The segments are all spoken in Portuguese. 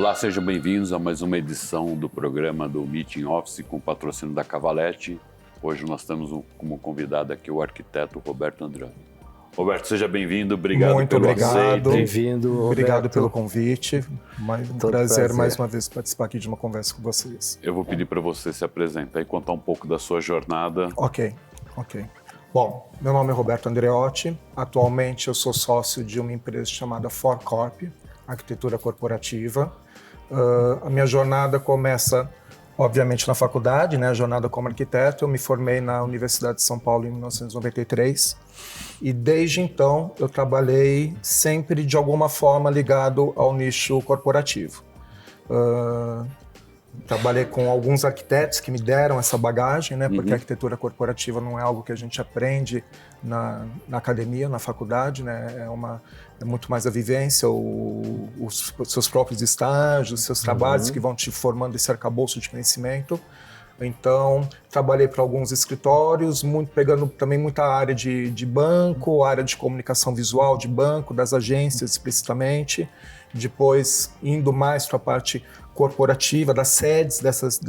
Olá, sejam bem-vindos a mais uma edição do programa do Meeting Office com patrocínio da Cavalete. Hoje nós temos como convidado aqui o arquiteto Roberto Andreotti. Roberto, seja bem-vindo, obrigado pelo aceite. Bem-vindo, Roberto. Obrigado pelo convite. Um prazer mais uma vez participar aqui de uma conversa com vocês. Eu vou pedir para você se apresentar e contar um pouco da sua jornada. Ok. Bom, meu nome é Roberto Andreotti. Atualmente eu sou sócio de uma empresa chamada ForCorp, Arquitetura Corporativa. A minha jornada começa, obviamente, na faculdade, né? A jornada como arquiteto. Eu me formei na Universidade de São Paulo em 1993 e desde então eu trabalhei sempre de alguma forma ligado ao nicho corporativo. Trabalhei com alguns arquitetos que me deram essa bagagem, né? Porque a arquitetura corporativa não é algo que a gente aprende na academia, na faculdade, né? É muito mais a vivência, os seus próprios estágios, os seus trabalhos que vão te formando esse arcabouço de conhecimento. Então, trabalhei para alguns escritórios, pegando também muita área de banco, área de comunicação visual de banco, das agências explicitamente. Depois, indo mais para a parte corporativa, das sedes dessas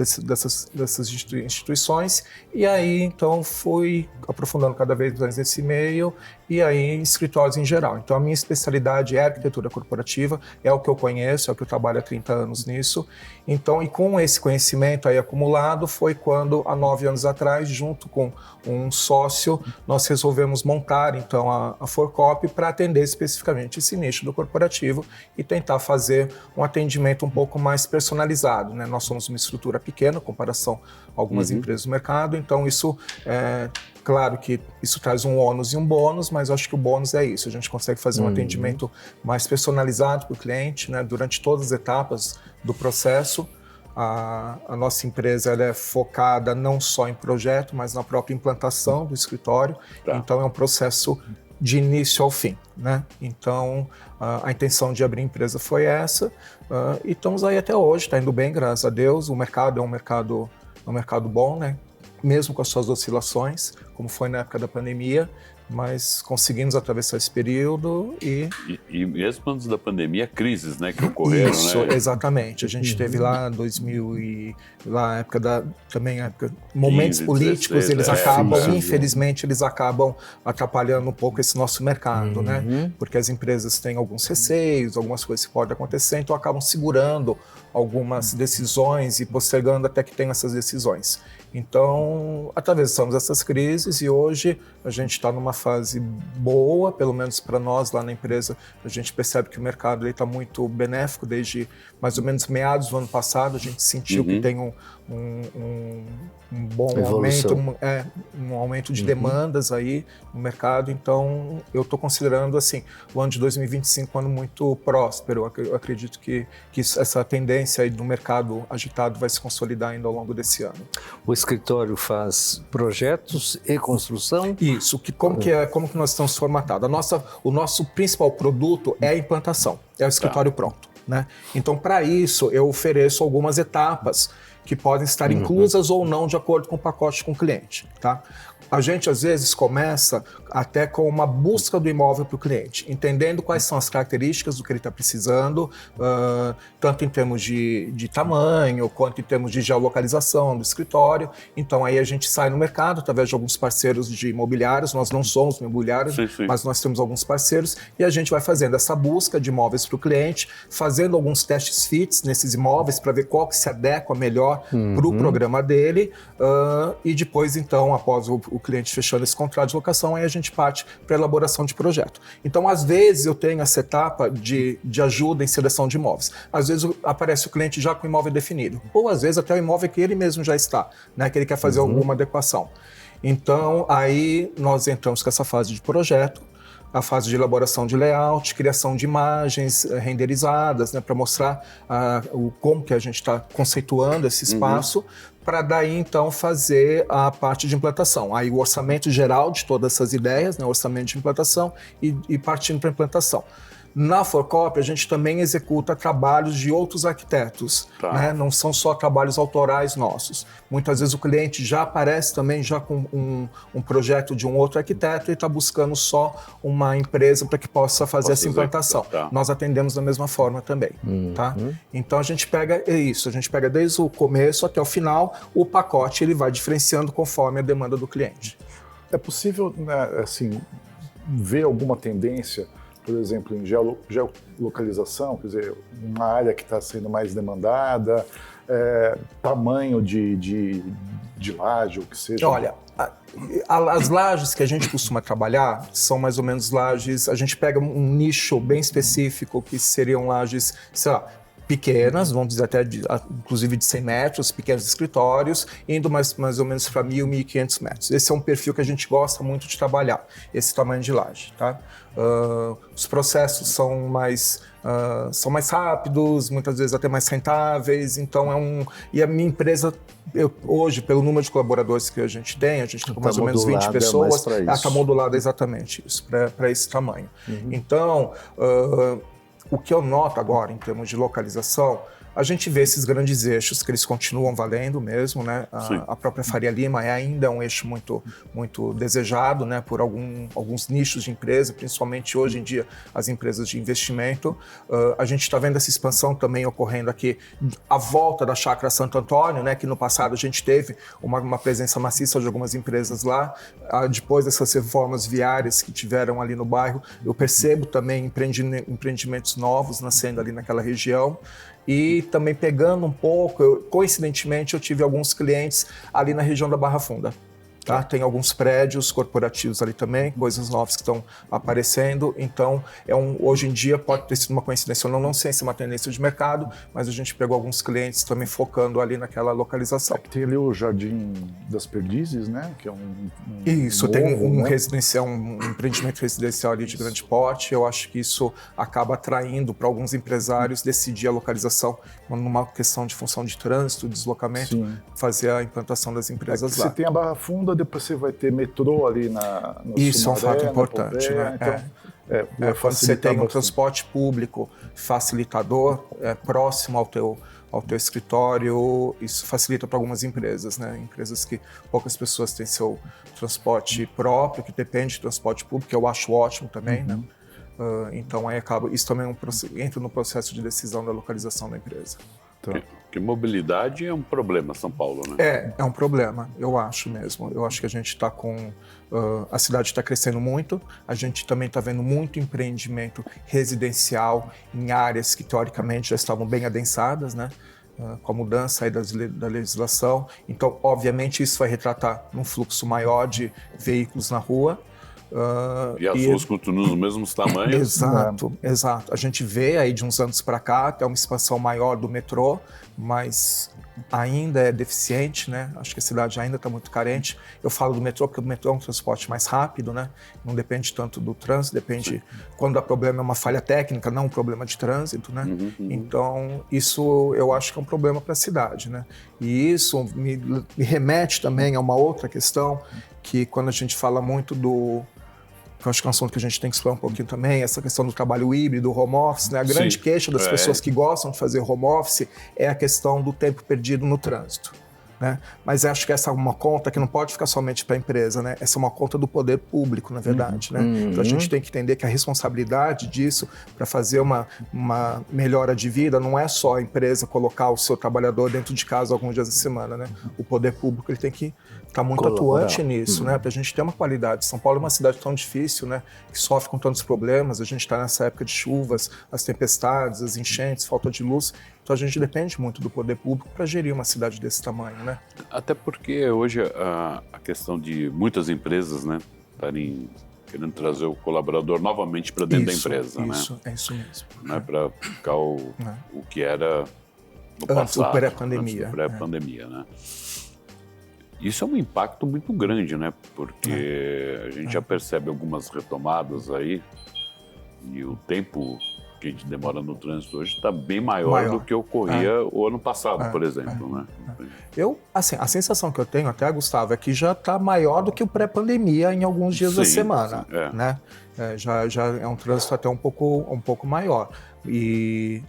instituições. E aí, então, fui aprofundando cada vez mais nesse meio e aí em escritórios em geral. Então, a minha especialidade é arquitetura corporativa, é o que eu conheço, é o que eu trabalho há 30 anos nisso. Então, e com esse conhecimento aí acumulado, foi quando, há 9 anos atrás, junto com um sócio, nós resolvemos montar, então, a ForCorp para atender especificamente esse nicho do corporativo e tentar fazer um atendimento um pouco mais personalizado, né? Nós somos uma estrutura pequena, em comparação a algumas empresas do mercado, então isso claro que isso traz um ônus e um bônus, mas eu acho que o bônus é isso, a gente consegue fazer um atendimento mais personalizado para o cliente, né? Durante todas as etapas do processo. A nossa empresa ela é focada não só em projeto, mas na própria implantação do escritório, então é um processo de início ao fim, né? Então, a intenção de abrir a empresa foi essa, e estamos aí até hoje, está indo bem, graças a Deus. O mercado é um mercado bom, né? Mesmo com as suas oscilações, como foi na época da pandemia, mas conseguimos atravessar esse período e mesmo antes da pandemia, crises, né, que ocorreram, isso, né? Exatamente. A gente teve lá 2000 e lá momentos 15, políticos, 16, eles acabam, sim. infelizmente, eles acabam atrapalhando um pouco esse nosso mercado, né? Porque as empresas têm alguns receios, algumas coisas que podem acontecer, então acabam segurando algumas decisões e postergando até que tenham essas decisões. Então, atravessamos essas crises e hoje a gente está numa fase boa, pelo menos para nós lá na empresa. A gente percebe que o mercado está muito benéfico desde mais ou menos meados do ano passado. A gente sentiu que tem um bom um aumento de demandas aí no mercado. Então, eu estou considerando assim, o ano de 2025 um ano muito próspero. Eu acredito que essa tendência aí do mercado agitado vai se consolidar ainda ao longo desse ano. O escritório faz projetos e construção? Isso, como que nós estamos formatados? O nosso principal produto é a implantação, é o escritório pronto, né? Então, para isso, eu ofereço algumas etapas que podem estar inclusas ou não de acordo com o pacote com o cliente, tá? A gente, às vezes, começa até com uma busca do imóvel para o cliente, entendendo quais são as características do que ele está precisando, tanto em termos de tamanho, quanto em termos de geolocalização do escritório. Então, aí a gente sai no mercado através de alguns parceiros de imobiliários. Nós não somos imobiliários, mas nós temos alguns parceiros, e a gente vai fazendo essa busca de imóveis para o cliente, fazendo alguns testes fits nesses imóveis para ver qual que se adequa melhor para o programa dele, e depois, então, após o cliente fechando esse contrato de locação, aí a gente parte para a elaboração de projeto. Então, às vezes, eu tenho essa etapa de ajuda em seleção de imóveis. Às vezes, aparece o cliente já com o imóvel definido, ou às vezes até o imóvel que ele mesmo já está, né, que ele quer fazer alguma adequação. Então, aí nós entramos com essa fase de projeto, a fase de elaboração de layout, criação de imagens renderizadas, né, para mostrar como que a gente está conceituando esse espaço, para daí então fazer a parte de implantação. Aí o orçamento geral de todas essas ideias, né, orçamento de implantação e partindo para a implantação. Na Forcop, a gente também executa trabalhos de outros arquitetos, Tá. né? Não são só trabalhos autorais nossos. Muitas vezes o cliente já aparece também já com um projeto de um outro arquiteto e está buscando só uma empresa para que possa fazer essa implantação. Tá. Nós atendemos da mesma forma também, tá? Então a gente pega isso, a gente pega desde o começo até o final, o pacote ele vai diferenciando conforme a demanda do cliente. É possível, né, assim, ver alguma tendência, por exemplo, em geolocalização, quer dizer, uma área que está sendo mais demandada, tamanho de laje, ou que seja? Olha, as lajes que a gente costuma trabalhar são mais ou menos lajes, a gente pega um nicho bem específico, que seriam lajes, sei lá, pequenas, vamos dizer até inclusive de 100 metros, pequenos escritórios, indo mais ou menos para 1.000, 1.500 metros. Esse é um perfil que a gente gosta muito de trabalhar, esse tamanho de laje, tá? Os processos são mais rápidos, muitas vezes até mais rentáveis, então e a minha empresa, hoje, pelo número de colaboradores que a gente tem com mais ou menos 20 pessoas, está modulada exatamente isso, para esse tamanho. Então, o que eu noto agora, em termos de localização, a gente vê esses grandes eixos que eles continuam valendo mesmo, né? A própria Faria Lima é ainda um eixo muito, muito desejado, né? Por alguns nichos de empresa, principalmente hoje em dia as empresas de investimento. A gente está vendo essa expansão também ocorrendo aqui à volta da Chácara Santo Antônio, né? Que no passado a gente teve uma presença maciça de algumas empresas lá. Depois dessas reformas viárias que tiveram ali no bairro, eu percebo também empreendimentos novos nascendo ali naquela região. E também pegando um pouco, coincidentemente, eu tive alguns clientes ali na região da Barra Funda. Tá? Tem alguns prédios corporativos ali também, coisas novas que estão aparecendo. Então, hoje em dia pode ter sido uma coincidência, eu não sei se é uma tendência de mercado, mas a gente pegou alguns clientes também focando ali naquela localização. Tem ali o Jardim das Perdizes, né? Que é Isso, novo, tem um né? residencial, um empreendimento residencial ali de grande porte. Eu acho que isso acaba atraindo para alguns empresários decidir a localização numa questão de função de trânsito, deslocamento, fazer a implantação das empresas lá. Você tem a Barra Funda, depois você vai ter metrô ali no Isso Sumaré, é um fato importante, Pompeia, né? Então, quando você tem um transporte público facilitador, próximo ao teu escritório, isso facilita para algumas empresas, né? Empresas que poucas pessoas têm seu transporte próprio, que depende de transporte público, que eu acho ótimo também, né? Então aí isso também entra no processo de decisão da localização da empresa. Porque mobilidade é um problema, São Paulo, né? É um problema, eu acho mesmo. Eu acho que a gente está a cidade está crescendo muito, a gente também está vendo muito empreendimento residencial em áreas que teoricamente já estavam bem adensadas, né? Com a mudança aí da legislação. Então, obviamente, isso vai retratar num fluxo maior de veículos na rua. E as ruas continuam nos mesmos tamanhos? Exato. A gente vê aí de uns anos para cá até uma expansão maior do metrô, mas ainda é deficiente, né? Acho que a cidade ainda está muito carente. Eu falo do metrô porque o metrô é um transporte mais rápido, né? Não depende tanto do trânsito, depende quando dá problema é uma falha técnica, não um problema de trânsito, né? Então isso eu acho que é um problema para a cidade, né? E isso me remete também a uma outra questão que quando a gente fala muito eu acho que é um assunto que a gente tem que explorar um pouquinho também, essa questão do trabalho híbrido, home office, né? A grande queixa das pessoas que gostam de fazer home office é a questão do tempo perdido no trânsito, né? Mas acho que essa é uma conta que não pode ficar somente para a empresa, né? Essa é uma conta do poder público, na verdade, né? Então a gente tem que entender que a responsabilidade disso para fazer uma melhora de vida não é só a empresa colocar o seu trabalhador dentro de casa alguns dias da semana, né? O poder público ele tem que estar muito atuante nisso, né? Para a gente ter uma qualidade. São Paulo é uma cidade tão difícil, né? Que sofre com tantos problemas. A gente está nessa época de chuvas, as tempestades, as enchentes, falta de luz. Então a gente depende muito do poder público para gerir uma cidade desse tamanho, né? Até porque hoje a questão de muitas empresas, né, estarem querendo trazer o colaborador novamente para dentro da empresa, né? É isso mesmo. Né, para ficar o que era no passado, o pré-pandemia. Antes do pré-pandemia, né? Isso é um impacto muito grande, né? Porque a gente já percebe algumas retomadas aí e o tempo que a gente demora no trânsito hoje está bem maior do que ocorria o ano passado, por exemplo. Né? A sensação que eu tenho até, Gustavo, é que já está maior do que o pré-pandemia em alguns dias da semana. Né? Já é um trânsito até um pouco maior. E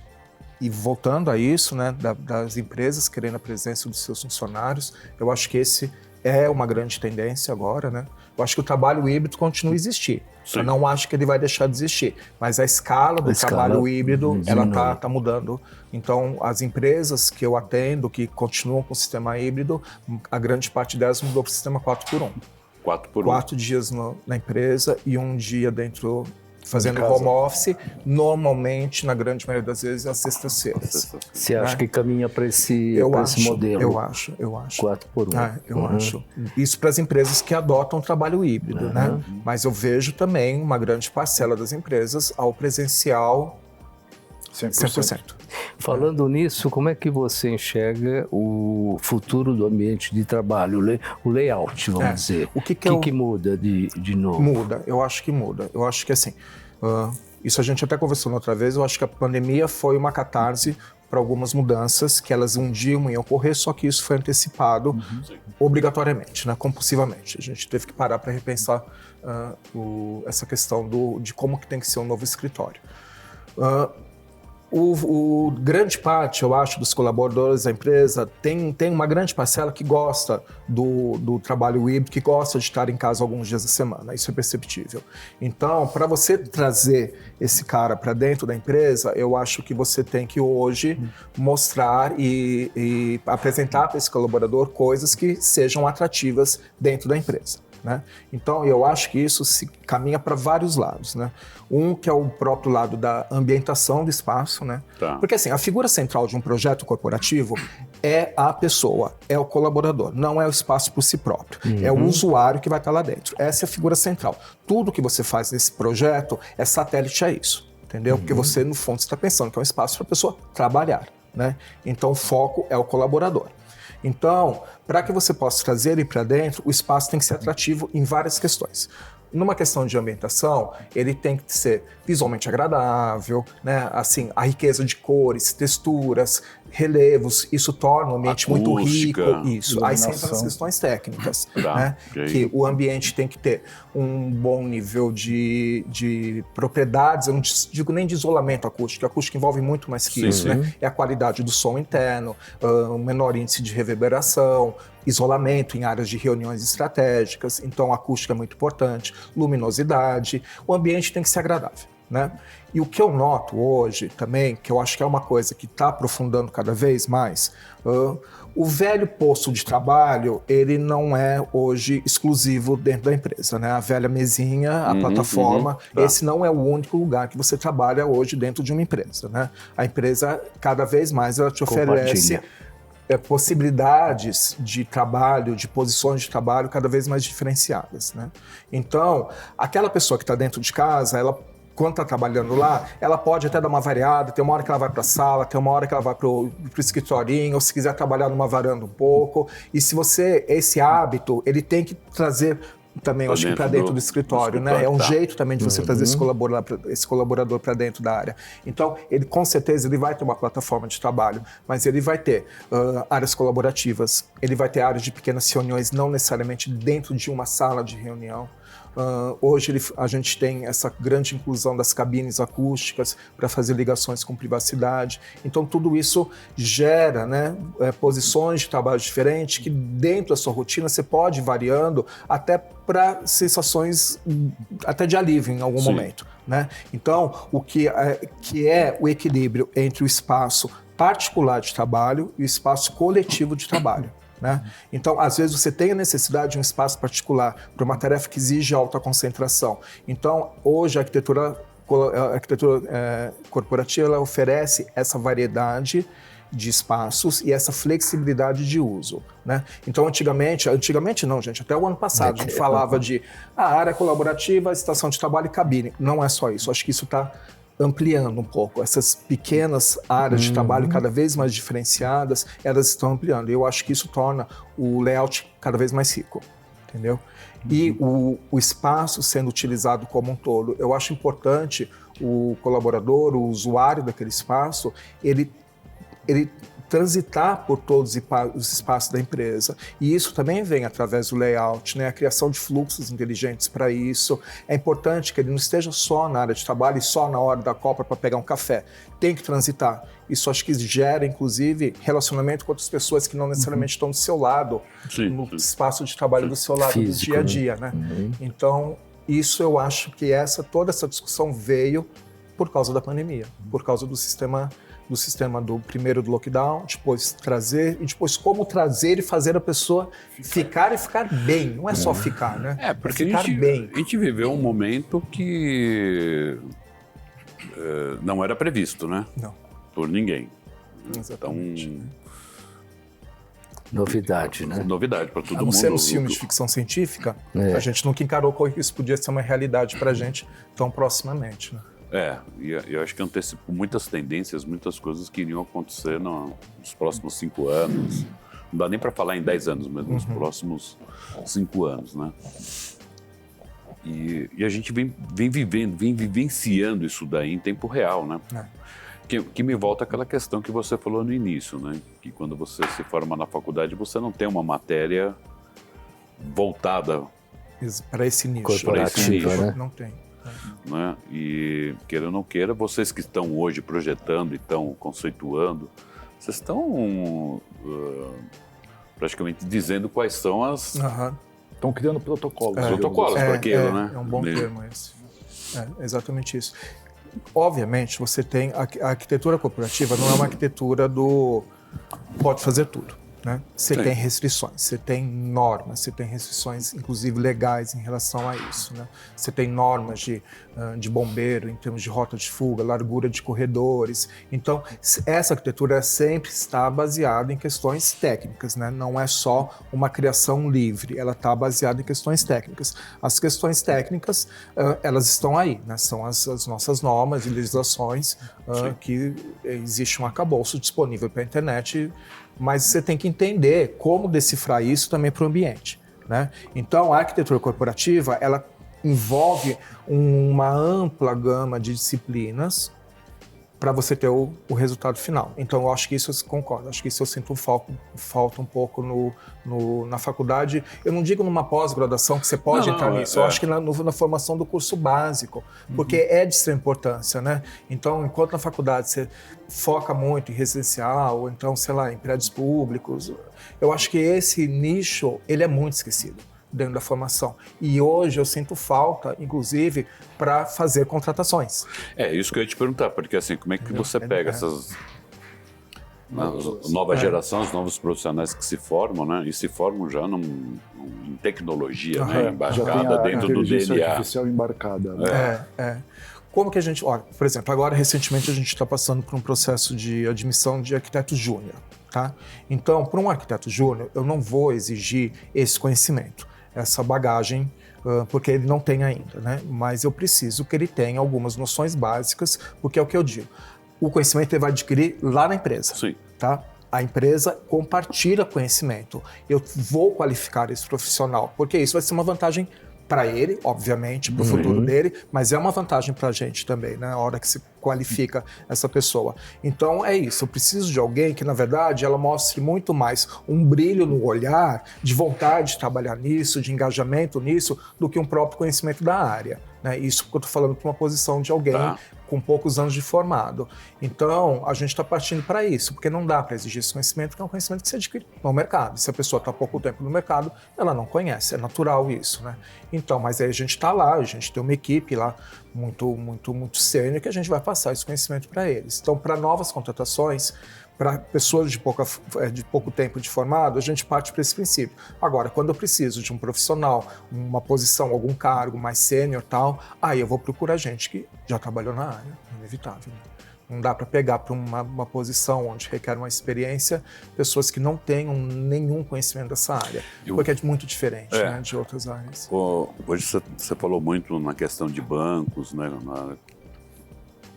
voltando a isso, né, das empresas querendo a presença dos seus funcionários, eu acho que esse é uma grande tendência agora, né? Eu acho que o trabalho híbrido continua a existir. Eu não acho que ele vai deixar de existir, mas a escala do trabalho híbrido, ela tá mudando. Então, as empresas que eu atendo, que continuam com o sistema híbrido, a grande parte delas mudou para o sistema 4x1. 4x1. 4 dias na empresa e 1 dia dentro, fazendo home office, normalmente, na grande maioria das vezes, às sextas-feiras. Você acha que caminha para esse modelo? Eu acho. 4x1. Eu acho. Isso para as empresas que adotam o trabalho híbrido, né? Mas eu vejo também uma grande parcela das empresas ao presencial 100%. Falando nisso, como é que você enxerga o futuro do ambiente de trabalho, o layout, vamos dizer? O que muda de novo? Muda, eu acho que muda. Eu acho que assim, isso a gente até conversou outra vez, eu acho que a pandemia foi uma catarse para algumas mudanças que elas um dia iam ocorrer, só que isso foi antecipado obrigatoriamente, né, compulsivamente. A gente teve que parar para repensar essa questão de como que tem que ser um novo escritório. O grande parte, eu acho, dos colaboradores da empresa tem uma grande parcela que gosta do trabalho híbrido, que gosta de estar em casa alguns dias da semana. Isso é perceptível. Então, para você trazer esse cara para dentro da empresa, eu acho que você tem que hoje mostrar e apresentar para esse colaborador coisas que sejam atrativas dentro da empresa. Né? Então, eu acho que isso se caminha para vários lados, né? Um que é o próprio lado da ambientação do espaço, né? Porque assim, a figura central de um projeto corporativo é a pessoa, é o colaborador, não é o espaço por si próprio. É o usuário que vai estar lá dentro. Essa é a figura central. Tudo que você faz nesse projeto é satélite a isso, entendeu? Porque você, no fundo, está pensando que é um espaço para a pessoa trabalhar, né? Então, o foco é o colaborador. Então, para que você possa trazer ele para dentro, o espaço tem que ser atrativo em várias questões. Numa questão de ambientação, ele tem que ser visualmente agradável, né? Assim, a riqueza de cores, texturas, relevos, isso torna o ambiente muito rico. Isso. Aí você entra nas questões técnicas, né? Que o ambiente tem que ter um bom nível de propriedades, eu não digo nem de isolamento acústico, a acústica envolve muito mais que isso, né? É a qualidade do som interno, um menor índice de reverberação, isolamento em áreas de reuniões estratégicas, então a acústica é muito importante, luminosidade, o ambiente tem que ser agradável, né? E o que eu noto hoje também, que eu acho que é uma coisa que está aprofundando cada vez mais, o velho posto de trabalho, ele não é hoje exclusivo dentro da empresa, né? A velha mesinha, a plataforma, esse não é o único lugar que você trabalha hoje dentro de uma empresa, né? A empresa, cada vez mais, ela te oferece possibilidades de trabalho, de posições de trabalho cada vez mais diferenciadas, né? Então, aquela pessoa que está dentro de casa, ela, quando está trabalhando lá, ela pode até dar uma variada, tem uma hora que ela vai para a sala, tem uma hora que ela vai para o escritorinho, ou se quiser trabalhar numa varanda um pouco. E se você, esse hábito, ele tem que trazer também, eu acho que para dentro do escritório, né? É um jeito também de você trazer esse colaborador para dentro da área. Então, ele com certeza ele vai ter uma plataforma de trabalho, mas ele vai ter áreas colaborativas, ele vai ter áreas de pequenas reuniões, não necessariamente dentro de uma sala de reunião. Hoje a gente tem essa grande inclusão das cabines acústicas para fazer ligações com privacidade. Então, tudo isso gera, né, posições de trabalho diferentes que dentro da sua rotina você pode ir variando até para sensações até de alívio em algum momento, né? Então, o que é o equilíbrio entre o espaço particular de trabalho e o espaço coletivo de trabalho. Né? Então, às vezes você tem a necessidade de um espaço particular para uma tarefa que exige alta concentração. Então, hoje a arquitetura corporativa ela oferece essa variedade de espaços e essa flexibilidade de uso, né? Então, antigamente não, gente, até o ano passado a gente falava de área colaborativa, estação de trabalho e cabine. Não é só isso, acho que isso está ampliando um pouco. Essas pequenas áreas de trabalho cada vez mais diferenciadas, elas estão ampliando. E eu acho que isso torna o layout cada vez mais rico, entendeu? E o espaço sendo utilizado como um todo. Eu acho importante o colaborador, o usuário daquele espaço, ele transitar por todos os espaços da empresa. E isso também vem através do layout, né? A criação de fluxos inteligentes para isso. É importante que ele não esteja só na área de trabalho e só na hora da copa para pegar um café. Tem que transitar. Isso acho que gera, inclusive, relacionamento com outras pessoas que não necessariamente estão do seu lado, no espaço de trabalho do seu lado, físico, do dia a dia, né? Então, isso eu acho que toda essa discussão veio por causa da pandemia, por causa do sistema do primeiro do lockdown, depois trazer, e depois como trazer e fazer a pessoa ficar bem. Não é só ficar, né? Porque ficar bem. A gente viveu um momento que não era previsto, né? Não. Por ninguém. Exatamente. Então, novidade, né? Novidade para todo mundo. A não ser nos filmes de ficção científica, a gente nunca encarou que isso podia ser uma realidade para a gente tão proximamente, né? E eu acho que antecipou muitas tendências, muitas coisas que iriam acontecer nos próximos 5 anos. Não dá nem para falar em 10 anos, mas nos próximos 5 anos, né? E a gente vem vivenciando isso daí em tempo real, né? Que me volta àquela questão que você falou no início, né? Que quando você se forma na faculdade, você não tem uma matéria voltada para esse nicho. Corporativa, né? Não tem. Né? E queira ou não queira, vocês que estão hoje projetando e estão conceituando, vocês estão praticamente dizendo quais são as... Estão criando protocolos. Protocolos para aquilo, né? É um bom termo esse. Exatamente isso. Obviamente, você tem... A arquitetura corporativa não é uma arquitetura do pode fazer tudo. Né? Você tem restrições, você tem normas, você tem restrições, inclusive legais, em relação a isso. Né? Você tem normas de bombeiro, em termos de rota de fuga, largura de corredores. Então, essa arquitetura sempre está baseada em questões técnicas, né? Não é só uma criação livre, ela está baseada em questões técnicas. As questões técnicas, elas estão aí, né? São as nossas normas e legislações, que existe um arcabouço disponível para a internet, mas você tem que entender como decifrar isso também para o ambiente, né? Então, a arquitetura corporativa, ela envolve uma ampla gama de disciplinas para você ter o resultado final. Então, eu acho que isso eu concordo, acho que isso eu sinto falta um pouco na faculdade. Eu não digo numa pós-graduação que você pode entrar nisso, eu acho que na formação do curso básico, porque é de extrema importância, né? Então, enquanto na faculdade você foca muito em residencial, ou então, sei lá, em prédios públicos, eu acho que esse nicho, ele é muito esquecido dentro da formação. E hoje eu sinto falta, inclusive, para fazer contratações. Isso que eu ia te perguntar, porque assim, como é que você pega essas novas gerações, novos profissionais que se formam, né? E se formam já em tecnologia, né? Embarcada dentro do DNA. Artificial embarcada. Né? Como que a gente... Olha, por exemplo, agora recentemente a gente está passando por um processo de admissão de arquiteto júnior, tá? Então, para um arquiteto júnior, eu não vou exigir esse conhecimento, essa bagagem, porque ele não tem ainda, né? Mas eu preciso que ele tenha algumas noções básicas, porque é o que eu digo. O conhecimento ele vai adquirir lá na empresa. Sim. Tá? A empresa compartilha conhecimento. Eu vou qualificar esse profissional, porque isso vai ser uma vantagem para ele, obviamente, para o futuro dele, mas é uma vantagem para a gente também, né? Na hora que se qualifica essa pessoa. Então é isso, eu preciso de alguém que, na verdade, ela mostre muito mais um brilho no olhar, de vontade de trabalhar nisso, de engajamento nisso, do que um próprio conhecimento da área. Né? Isso que eu estou falando para uma posição de alguém com poucos anos de formado. Então, a gente está partindo para isso, porque não dá para exigir esse conhecimento, porque é um conhecimento que se adquire no mercado. Se a pessoa está há pouco tempo no mercado, ela não conhece, é natural isso, né? Então, mas aí a gente está lá, a gente tem uma equipe lá muito sênior que a gente vai passar esse conhecimento para eles. Então, para novas contratações, para pessoas de pouco tempo de formado, a gente parte para esse princípio. Agora, quando eu preciso de um profissional, uma posição, algum cargo mais sênior e tal, aí eu vou procurar gente que já trabalhou na área, inevitável. Não dá para pegar para uma posição onde requer uma experiência pessoas que não tenham nenhum conhecimento dessa área, porque é muito diferente, né, de outras áreas. Hoje você falou muito na questão de bancos, né?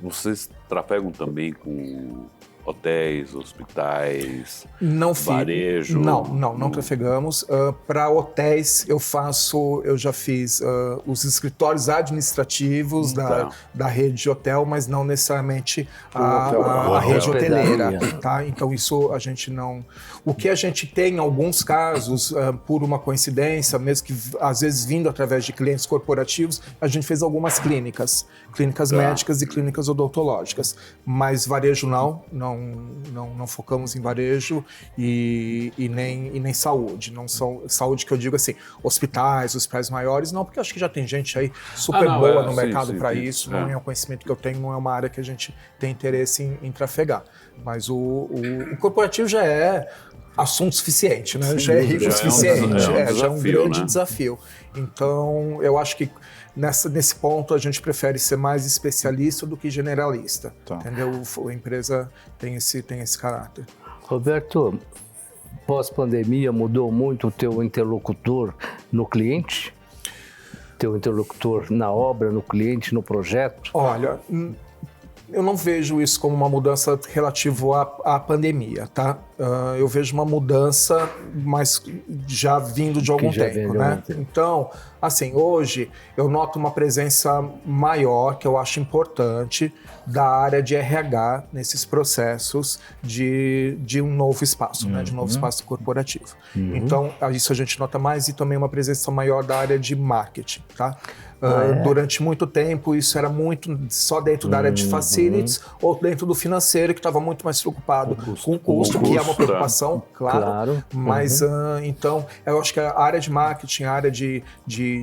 Vocês trafegam também com hotéis, hospitais, não varejo? Não trafegamos. Para hotéis, eu já fiz os escritórios administrativos da rede de hotel, mas não necessariamente a rede hoteleira. Tá? Então isso a gente não... O que a gente tem em alguns casos, por uma coincidência, mesmo que às vezes vindo através de clientes corporativos, a gente fez algumas clínicas médicas e clínicas odontológicas, mas varejo não focamos em varejo e nem saúde. Não são saúde que eu digo assim, hospitais maiores, não, porque acho que já tem gente aí super boa no mercado para isso, não é um conhecimento que eu tenho, não é uma área que a gente tem interesse em trafegar. Mas o corporativo já é assunto suficiente, né? Já é rico o suficiente, já é um grande desafio. Então, eu acho que nesse ponto a gente prefere ser mais especialista do que generalista. Entendeu? A empresa tem esse caráter. Roberto, pós-pandemia mudou muito o teu interlocutor no cliente? Teu interlocutor na obra, no cliente, no projeto? Olha, eu não vejo isso como uma mudança relativa à pandemia, tá? Eu vejo uma mudança, mas já vindo de algum tempo, né? Então, assim, hoje eu noto uma presença maior, que eu acho importante, da área de RH nesses processos de um novo espaço, né? De um novo espaço corporativo. Então, isso a gente nota mais, e também uma presença maior da área de marketing, tá? Durante muito tempo, isso era muito só dentro da área de facilities ou dentro do financeiro, que estava muito mais preocupado com o custo, que é uma preocupação, claro. Mas, então, eu acho que a área de marketing, a área de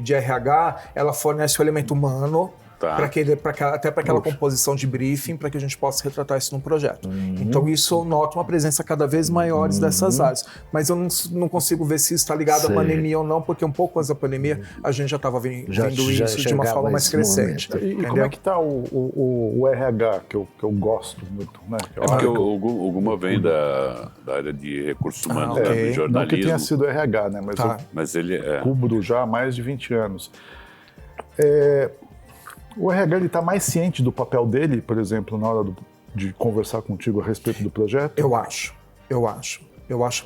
RH, ela fornece o elemento humano, até para aquela composição de briefing, para que a gente possa retratar isso num projeto. Então isso eu noto uma presença cada vez maior dessas áreas. Mas eu não consigo ver se isso está ligado à pandemia ou não, porque um pouco antes da pandemia a gente já estava vendo isso de uma forma mais crescente. E como é que está o RH, que eu gosto muito? Né? Porque o Guma vem da área de recursos humanos, de jornalismo. Não que tenha sido RH, né? Mas ele cubro já há mais de 20 anos. O RH está mais ciente do papel dele, por exemplo, na hora de conversar contigo a respeito do projeto? Eu acho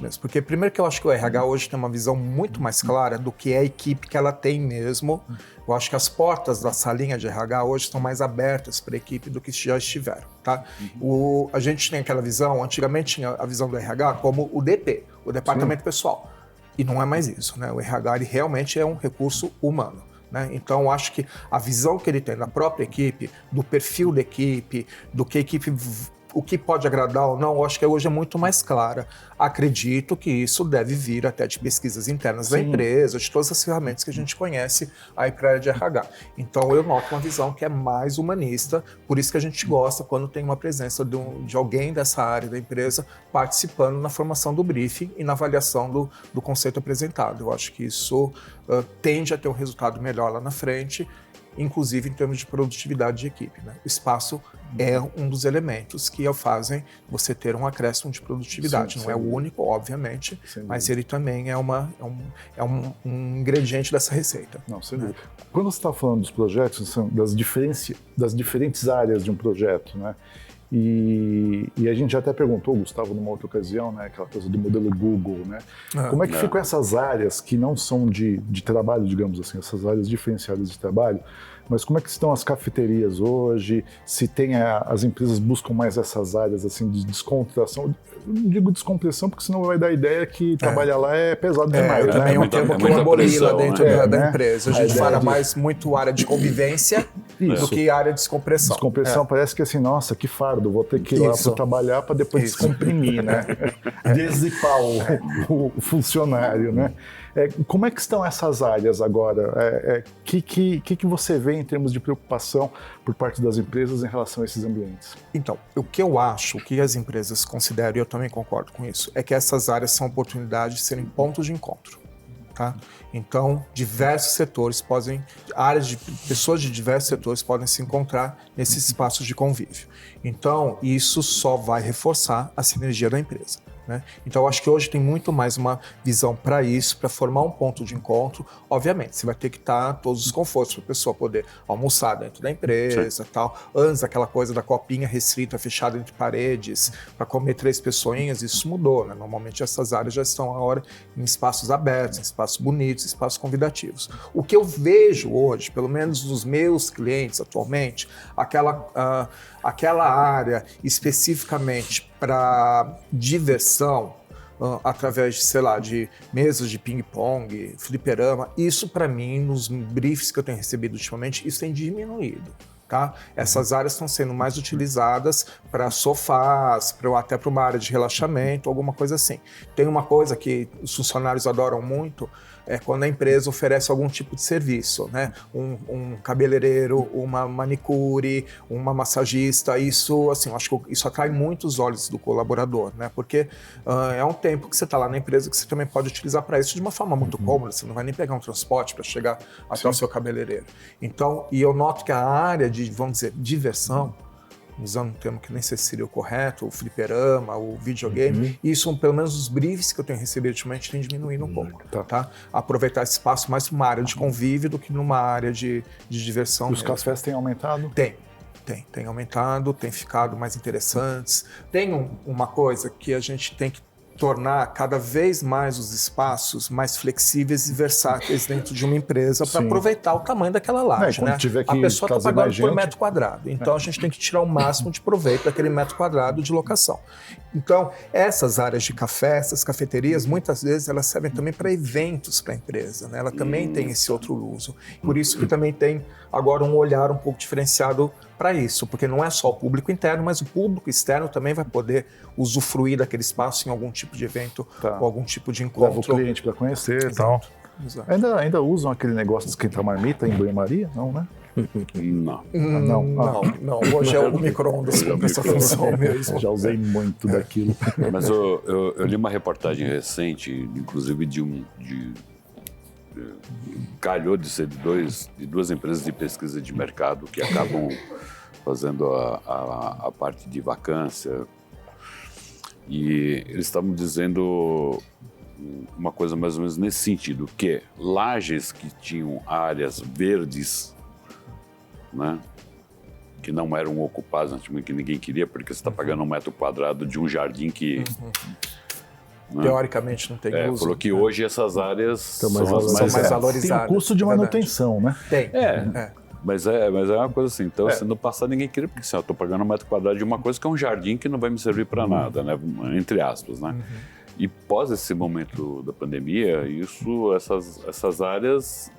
mesmo. Porque primeiro que eu acho que o RH hoje tem uma visão muito mais clara do que é a equipe que ela tem mesmo. Eu acho que as portas da salinha de RH hoje estão mais abertas para a equipe do que já estiveram, tá? A gente tem aquela visão, antigamente tinha a visão do RH como o DP, o Departamento Pessoal. E não é mais isso, né? O RH ele realmente é um recurso humano. Né? Então, acho que a visão que ele tem da própria equipe, do perfil da equipe, do que a equipe, o que pode agradar ou não, eu acho que hoje é muito mais clara. Acredito que isso deve vir até de pesquisas internas da empresa, de todas as ferramentas que a gente conhece aí para a área de RH. Então, eu noto uma visão que é mais humanista, por isso que a gente gosta quando tem uma presença de alguém dessa área da empresa participando na formação do briefing e na avaliação do conceito apresentado. Eu acho que isso tende a ter um resultado melhor lá na frente, inclusive em termos de produtividade de equipe. Né? O espaço é um dos elementos que fazem você ter um acréscimo de produtividade. Não é o único, obviamente, mas ele também é um ingrediente dessa receita. Não, sem dúvida. Quando você está falando dos projetos, das diferentes áreas de um projeto, né? E a gente já até perguntou, Gustavo, numa outra ocasião, né, aquela coisa do modelo Google, né? Como é que ficam essas áreas que não são de trabalho, digamos assim, essas áreas diferenciadas de trabalho, mas como é que estão as cafeterias hoje? Se tem as empresas buscam mais essas áreas assim de descontração? Eu não digo descompressão, porque senão vai dar a ideia que trabalhar lá é pesado demais. Também é um termo que eu aboli lá dentro da empresa. A gente fala mais muito área de convivência do que área de descompressão. Descompressão parece que assim, nossa, que fardo, vou ter que ir lá para trabalhar para depois descomprimir, né? Dissipar o funcionário, né? Como é que estão essas áreas agora? Que você vê em termos de preocupação por parte das empresas em relação a esses ambientes? Então, o que eu acho, o que as empresas consideram, e eu também concordo com isso, é que essas áreas são oportunidades de serem pontos de encontro. Tá? Então, diversos setores pessoas de diversos setores podem se encontrar nesses espaços de convívio. Então, isso só vai reforçar a sinergia da empresa. né? Então, eu acho que hoje tem muito mais uma visão para isso, para formar um ponto de encontro. Obviamente, você vai ter que estar todos os confortos para a pessoa poder almoçar dentro da empresa, tal. Antes, aquela coisa da copinha restrita, fechada entre paredes, para comer 3 pessoinhas, isso mudou, né? Normalmente, essas áreas já estão agora em espaços abertos, em espaços bonitos, espaços convidativos. O que eu vejo hoje, pelo menos nos meus clientes atualmente, aquela área especificamente para diversão, através de, sei lá, de mesas de ping-pong, fliperama, isso para mim, nos briefs que eu tenho recebido ultimamente, isso tem diminuído. Tá? Essas áreas estão sendo mais utilizadas para sofás, até para uma área de relaxamento, alguma coisa assim. Tem uma coisa que os funcionários adoram muito, é quando a empresa oferece algum tipo de serviço, né? Um cabeleireiro, uma manicure, uma massagista, isso, assim, eu acho que isso atrai muito os olhos do colaborador, né? Porque é um tempo que você está lá na empresa que você também pode utilizar para isso de uma forma muito cômoda, você não vai nem pegar um transporte para chegar até o seu cabeleireiro. Então, e eu noto que a área de, vamos dizer, diversão, usando um termo que nem sei se seria o correto, o fliperama, o videogame, isso, pelo menos os briefs que eu tenho recebido ultimamente, tem diminuído um pouco, tá? Aproveitar esse espaço mais para uma área de convívio do que numa área de diversão. E os cafés têm aumentado? Tem aumentado, tem ficado mais interessantes. Tem uma coisa que a gente tem que tornar cada vez mais os espaços mais flexíveis e versáteis dentro de uma empresa para aproveitar o tamanho daquela laje, né? A pessoa está pagando por metro quadrado, então a gente tem que tirar o máximo de proveito daquele metro quadrado de locação. Então, essas áreas de café, essas cafeterias, muitas vezes elas servem também para eventos para a empresa, né? Ela também tem esse outro uso. Por isso que também tem agora um olhar um pouco diferenciado para isso, porque não é só o público interno, mas o público externo também vai poder usufruir daquele espaço em algum tipo de evento ou algum tipo de encontro. Leva o cliente para conhecer e tal. Exato. Ainda usam aquele negócio de esquentar marmita em banho-maria? Não, né? Não. Hoje é o micro-ondas com essa função mesmo. Já usei muito daquilo. Mas eu li uma reportagem recente, inclusive calhou de ser de 2 empresas de pesquisa de mercado que acabam fazendo a parte de vacância. E eles estavam dizendo uma coisa mais ou menos nesse sentido, que lajes que tinham áreas verdes, né, que não eram ocupadas, que ninguém queria, porque você está pagando 1 metro quadrado de um jardim que... Teoricamente não tem uso. Falou que hoje essas áreas são mais valorizadas. Tem o custo de manutenção, né? Tem. Mas é uma coisa assim, então assim, no passado ninguém queria, porque assim, eu estou pagando 1 metro quadrado de uma coisa que é um jardim que não vai me servir para nada, né? Entre aspas, né? E pós esse momento da pandemia, essas áreas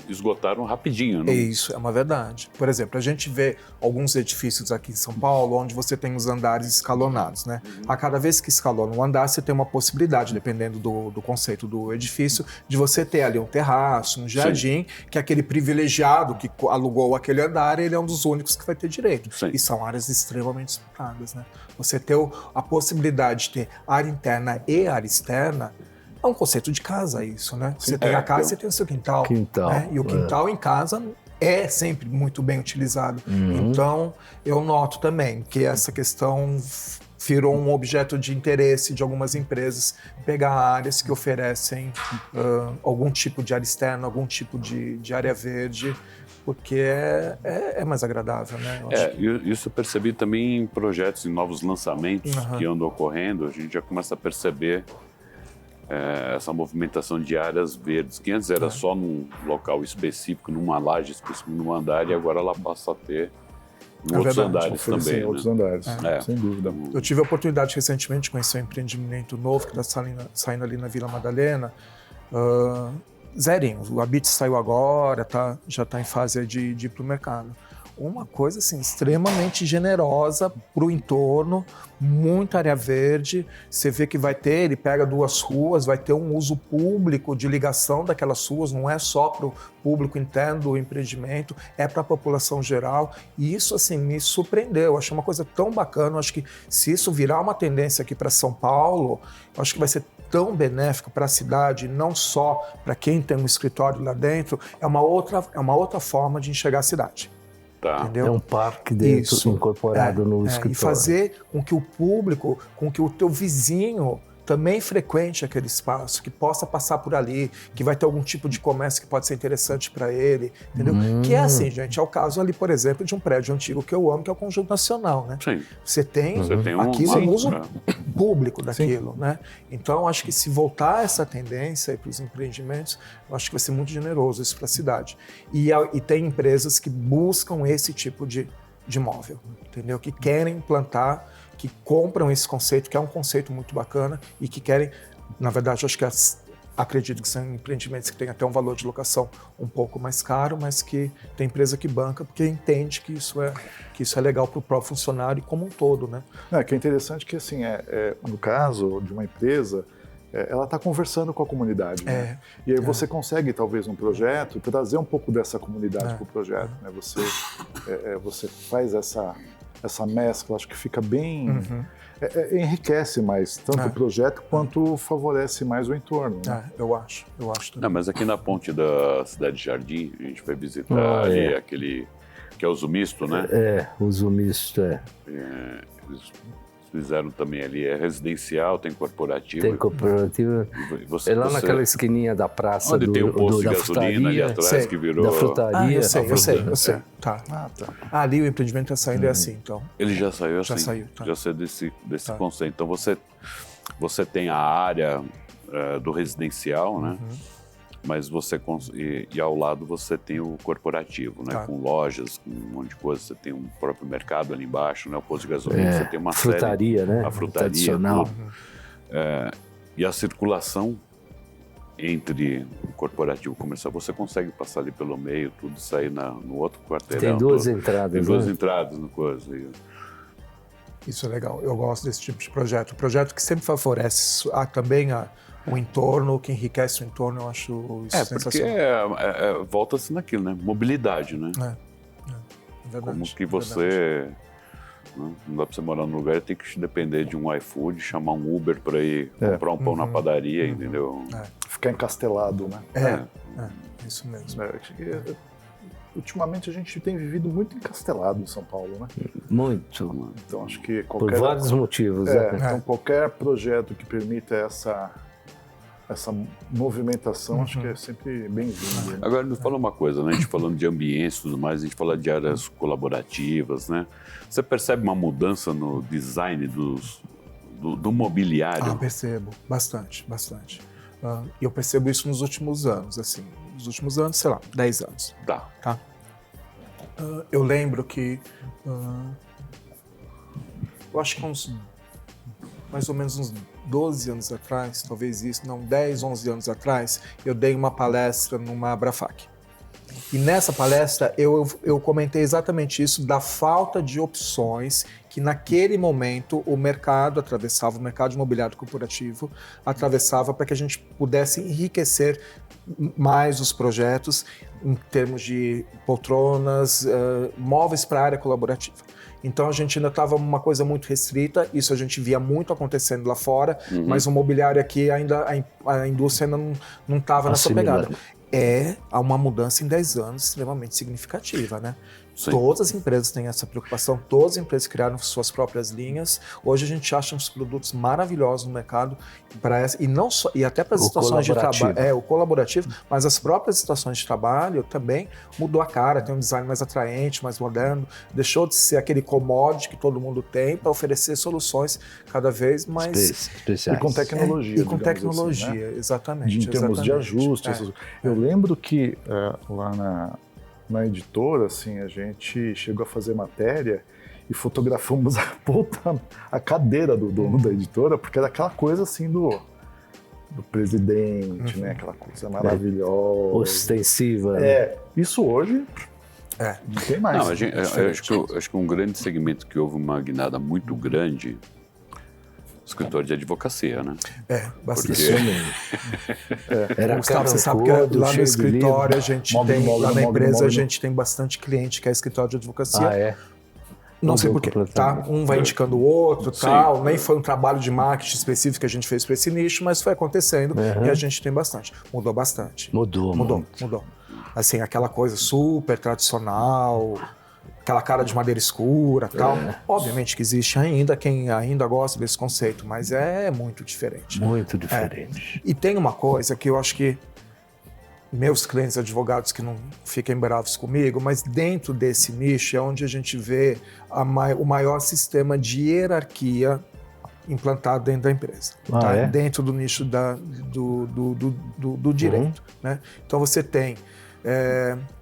esgotaram rapidinho, né? Isso, é uma verdade. Por exemplo, a gente vê alguns edifícios aqui em São Paulo onde você tem os andares escalonados, né? A cada vez que escalona um andar, você tem uma possibilidade, dependendo do conceito do edifício, de você ter ali um terraço, um jardim, que aquele privilegiado que alugou aquele andar, ele é um dos únicos que vai ter direito. E são áreas extremamente disputadas, né? Você ter a possibilidade de ter área interna e área externa, é um conceito de casa isso, né? Você tem a casa e você tem o seu quintal. Né? E o quintal em casa é sempre muito bem utilizado. Então, eu noto também que essa questão virou um objeto de interesse de algumas empresas pegar áreas que oferecem algum tipo de área externa, algum tipo de área verde, porque é mais agradável, né? Isso eu percebi também em projetos, em novos lançamentos que andam ocorrendo, a gente já começa a perceber essa movimentação de áreas verdes, que antes era só num local específico, numa laje específica, num andar, e agora ela passa a ter em outros andares também. Em outros andares, sem dúvida. Eu tive a oportunidade recentemente de conhecer um empreendimento novo que está saindo ali na Vila Madalena, zerinho, o Habite saiu agora, já está em fase de ir para o mercado. Uma coisa assim, extremamente generosa para o entorno, muita área verde. Você vê que ele pega 2 ruas, vai ter um uso público de ligação daquelas ruas, não é só para o público interno do empreendimento, é para a população geral. E isso assim me surpreendeu, eu achei uma coisa tão bacana. Eu acho que se isso virar uma tendência aqui para São Paulo, eu acho que vai ser tão benéfico para a cidade, não só para quem tem um escritório lá dentro, é uma outra forma de enxergar a cidade. É um parque dentro, incorporado no escritório. E fazer com que o público, com que o teu vizinho também frequente aquele espaço, que possa passar por ali, que vai ter algum tipo de comércio que pode ser interessante para ele, entendeu? Que é assim, gente, é o caso ali, por exemplo, de um prédio antigo que eu amo, que é o Conjunto Nacional, né? Sim. Você tem aquilo um uso público daquilo, né? Então, acho que se voltar essa tendência para os empreendimentos, eu acho que vai ser muito generoso isso para a cidade. E tem empresas que buscam esse tipo de imóvel, entendeu? Que querem implantar, que compram esse conceito, que é um conceito muito bacana e que querem, na verdade, acho que acredito que são empreendimentos que têm até um valor de locação um pouco mais caro, mas que tem empresa que banca porque entende que isso é legal para o próprio funcionário e como um todo, né? Que é interessante que, assim, no caso de uma empresa, ela está conversando com a comunidade, né? E aí você consegue, talvez, um projeto, trazer um pouco dessa comunidade para o projeto, né? Você faz essa mescla, acho que fica bem... enriquece mais, tanto o projeto quanto favorece mais o entorno. Né? Eu acho também. Não, mas aqui na ponte da Cidade de Jardim, a gente foi visitar ali aquele... que é o Zumisto, né? O Zumisto, Eles fizeram também ali, residencial, tem corporativo. Tem corporativo. É lá naquela esquininha da praça onde tem um posto de gasolina ali atrás que virou... Da frutaria. Eu sei. Tá. Ali o empreendimento está saindo assim, então. Ele já saiu assim? Já saiu, tá. Já saiu desse conceito. Então você tem a área do residencial, né? Mas e ao lado você tem o corporativo, né? Com lojas, com um monte de coisa. Você tem um próprio mercado ali embaixo, né? O posto de gasolina, você tem uma frutaria, série... né? A frutaria, tradicional. E a circulação entre o corporativo e o comercial, você consegue passar ali pelo meio, tudo, sair no outro quarteirão. Tem duas entradas. Tem duas entradas no coisa. Isso é legal. Eu gosto desse tipo de projeto. Projeto que sempre favorece também o entorno, que enriquece o entorno, eu acho isso sensacional. Porque volta-se naquilo, né? Mobilidade, né? Verdade, como que você... Né? Não dá pra você morar num lugar e tem que depender de um iFood, chamar um Uber para ir comprar um pão na padaria, entendeu? Ficar encastelado, né? Isso mesmo. Ultimamente a gente tem vivido muito encastelado em São Paulo, né? Muito. Então acho que por vários motivos. Então qualquer projeto que permita essa movimentação, acho que é sempre bem-vindo. Né? Agora, me fala uma coisa, né? A gente falando de ambientes e tudo mais, a gente fala de áreas colaborativas, né? Você percebe uma mudança no design do mobiliário? Percebo. Bastante. E eu percebo isso nos últimos anos, assim. Nos últimos anos, sei lá, 10 anos. Tá? Eu lembro que... eu acho que mais ou menos uns 12 anos atrás, talvez 10, 11 anos atrás, eu dei uma palestra numa Abrafac. E nessa palestra eu comentei exatamente isso, da falta de opções que naquele momento o mercado atravessava, o mercado imobiliário corporativo atravessava para que a gente pudesse enriquecer mais os projetos em termos de poltronas, móveis para a área colaborativa. Então a gente ainda estava uma coisa muito restrita, isso a gente via muito acontecendo lá fora, mas o mobiliário aqui ainda, a indústria ainda não estava nessa pegada. Há uma mudança em 10 anos extremamente significativa, né? Sim. Todas as empresas têm essa preocupação, todas as empresas criaram suas próprias linhas. Hoje a gente acha uns produtos maravilhosos no mercado e até para as situações de trabalho, o colaborativo, mas as próprias situações de trabalho também mudou a cara, tem um design mais atraente, mais moderno, deixou de ser aquele commodity que todo mundo tem para oferecer soluções cada vez mais especiais. E com tecnologia. E com tecnologia, assim, né? Exatamente. Em termos de ajuste. Eu lembro que lá na editora, assim, a gente chegou a fazer matéria e fotografamos a cadeira do dono da editora, porque era aquela coisa assim do presidente, né? Aquela coisa maravilhosa. Ostensiva. Isso hoje não tem mais. Não, acho que um grande segmento que houve uma guinada muito grande, escritório de advocacia, né? Bastante. Era Gustavo, você sabe que lá no escritório a gente tem, lá na empresa a gente tem bastante cliente que é escritório de advocacia. Não sei porquê, tá? Um vai indicando o outro, tal. Nem foi um trabalho de marketing específico que a gente fez para esse nicho, mas foi acontecendo e a gente tem bastante. Mudou bastante. Mudou. Assim, aquela coisa super tradicional, aquela cara de madeira escura e tal. Obviamente que existe ainda quem ainda gosta desse conceito, mas é muito diferente. Muito diferente. E tem uma coisa que eu acho que meus clientes advogados que não fiquem bravos comigo, mas dentro desse nicho é onde a gente vê o maior sistema de hierarquia implantado dentro da empresa, tá? Dentro do nicho do direito. Né? Então você tem,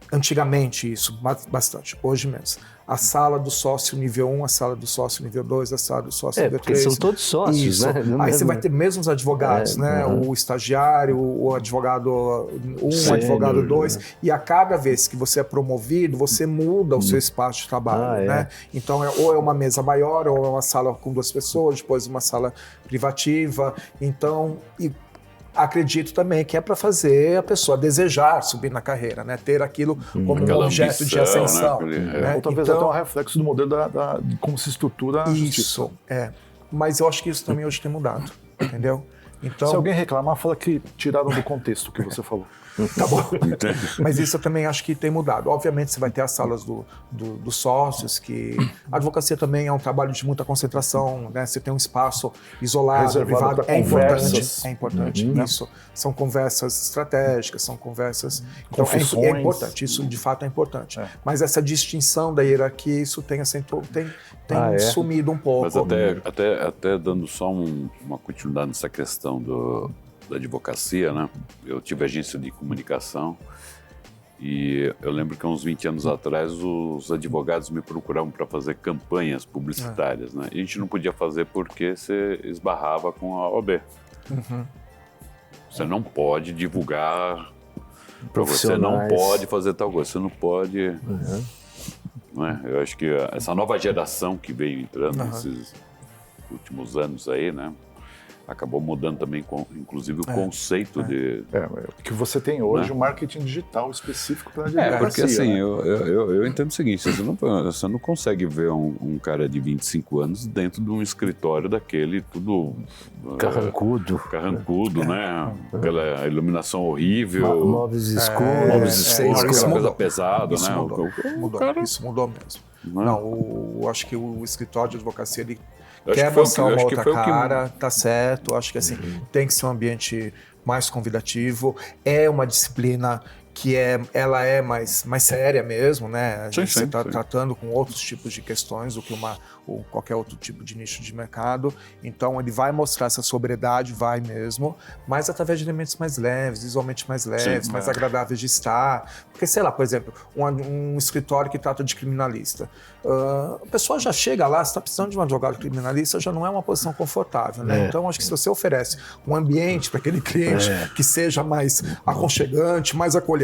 antigamente isso, bastante, hoje menos, a sala do sócio nível 1, a sala do sócio nível 2, a sala do sócio nível 3. Porque são todos sócios, isso. né? Aí você vai ter mesmo os advogados, né? O estagiário, o advogado 1, o advogado 2, e a cada vez que você é promovido, você muda o seu espaço de trabalho, né? Então, ou é uma mesa maior, ou é uma sala com 2 pessoas, depois uma sala privativa. Então, acredito também que é para fazer a pessoa desejar subir na carreira, né? Ter aquilo como um objeto de ascensão. Né? Ou talvez até um reflexo do modelo de como se estrutura a justiça. Isso, Mas eu acho que isso também hoje tem mudado, entendeu? Então, se alguém reclamar, fala que tiraram do contexto o que você falou. Tá bom. Mas isso eu também acho que tem mudado. Obviamente você vai ter as salas dos sócios, que a advocacia também é um trabalho de muita concentração, né? Você tem um espaço isolado, reservado privado, é conversas. importante isso. São conversas estratégicas, são conversas... Então Confissões. é importante, isso de fato é importante. Mas essa distinção da hierarquia, isso tem sumido um pouco. Mas até dando só uma continuidade nessa questão da advocacia, né? Eu tive agência de comunicação e eu lembro que há uns 20 anos atrás os advogados me procuravam para fazer campanhas publicitárias, né? E a gente não podia fazer porque você esbarrava com a OAB. Você não pode divulgar, você não pode fazer tal coisa, você não pode... Né? Eu acho que essa nova geração que veio entrando nesses últimos anos aí, né? Acabou mudando também, inclusive, o conceito de... que você tem hoje, um marketing digital específico para a advocacia. Porque assim, né? eu entendo o seguinte, você não consegue ver um cara de 25 anos dentro de um escritório daquele tudo... Carrancudo, né? Aquela iluminação horrível. Móveis escuros. Aquela coisa pesada, isso né? Isso mudou mesmo. Eu acho que o escritório de advocacia, ele Eu quer acho que foi mostrar o que- eu uma acho que outra foi o que- cara, tá certo. Acho que assim, tem que ser um ambiente mais convidativo. É uma disciplina que ela é mais séria mesmo, né? Sim, Você está sim. tratando com outros tipos de questões do que qualquer outro tipo de nicho de mercado. Então, ele vai mostrar essa sobriedade, vai mesmo, mas através de elementos mais leves, visualmente mais leves, mais agradáveis de estar. Porque, sei lá, por exemplo, um escritório que trata de criminalista. A pessoa já chega lá, se está precisando de um advogado criminalista, já não é uma posição confortável, né? Então, acho que se você oferece um ambiente para aquele cliente que seja mais aconchegante, mais acolhedor,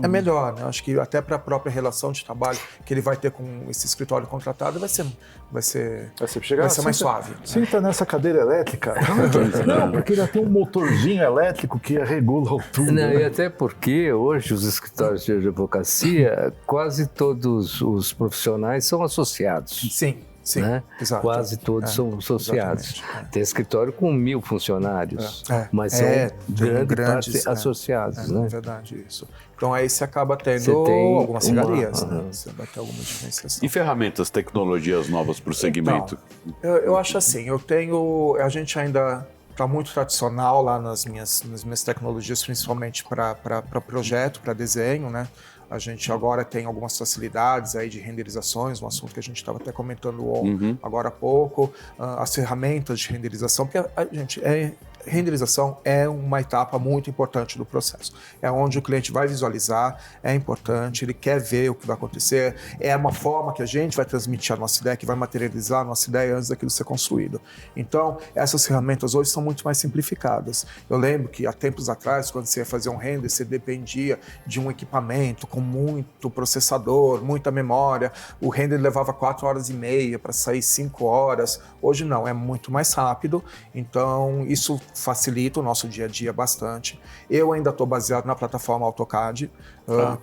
é melhor, né? Acho que até para a própria relação de trabalho que ele vai ter com esse escritório contratado vai ser mais suave. Senta nessa cadeira elétrica. Não, porque já tem um motorzinho elétrico que regula tudo. Não, e até porque hoje os escritórios de advocacia, quase todos os profissionais são associados. Sim, né? exato. Quase todos são associados. Tem escritório com 1000 funcionários, mas são grande parte associados. Né? É verdade isso. Então aí você acaba tendo algumas regalias, né? Você vai ter alguma diferenciação. E ferramentas, tecnologias novas para o segmento? Então, eu acho assim, a gente ainda está muito tradicional lá nas minhas tecnologias, principalmente para projeto, para desenho, né? A gente agora tem algumas facilidades aí de renderizações, um assunto que a gente estava até comentando agora há pouco, as ferramentas de renderização, porque renderização é uma etapa muito importante do processo. É onde o cliente vai visualizar, é importante, ele quer ver o que vai acontecer, é uma forma que a gente vai transmitir a nossa ideia, que vai materializar a nossa ideia antes daquilo ser construído. Então, essas ferramentas hoje são muito mais simplificadas. Eu lembro que há tempos atrás, quando você ia fazer um render, você dependia de um equipamento com muito processador, muita memória, o render levava 4 horas e meia para sair 5 horas. Hoje não, é muito mais rápido, então isso facilita o nosso dia a dia bastante. Eu ainda estou baseado na plataforma AutoCAD,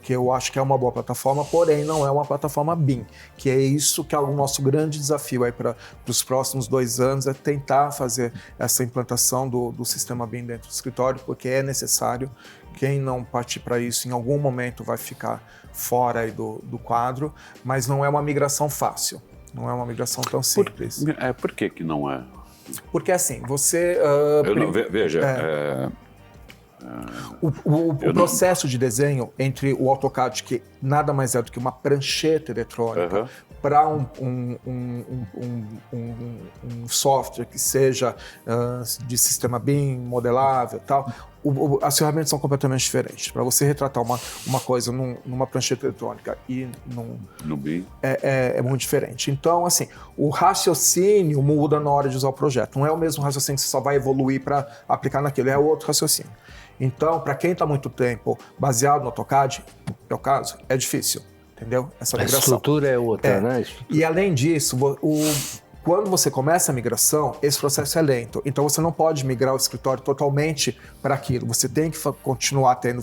que eu acho que é uma boa plataforma, porém não é uma plataforma BIM, que é isso que é o nosso grande desafio aí para os próximos 2 anos, é tentar fazer essa implantação do sistema BIM dentro do escritório, porque é necessário. Quem não partir para isso, em algum momento vai ficar fora aí do quadro, mas não é uma migração fácil, não é uma migração tão simples. Por que que não é? Porque assim, você... Veja... O processo de desenho entre o AutoCAD, que nada mais é do que uma prancheta eletrônica, para um software que seja de sistema BIM, modelável e tal, as ferramentas são completamente diferentes. Para você retratar uma coisa numa prancheta eletrônica e no BIM é muito diferente. Então, assim, o raciocínio muda na hora de usar o projeto. Não é o mesmo raciocínio que você só vai evoluir para aplicar naquilo, é outro raciocínio. Então, para quem está muito tempo baseado no AutoCAD, que é o caso, é difícil, entendeu? Essa migração. A estrutura é outra, né? E além disso, quando você começa a migração, esse processo é lento. Então você não pode migrar o escritório totalmente para aquilo. Você tem que continuar tendo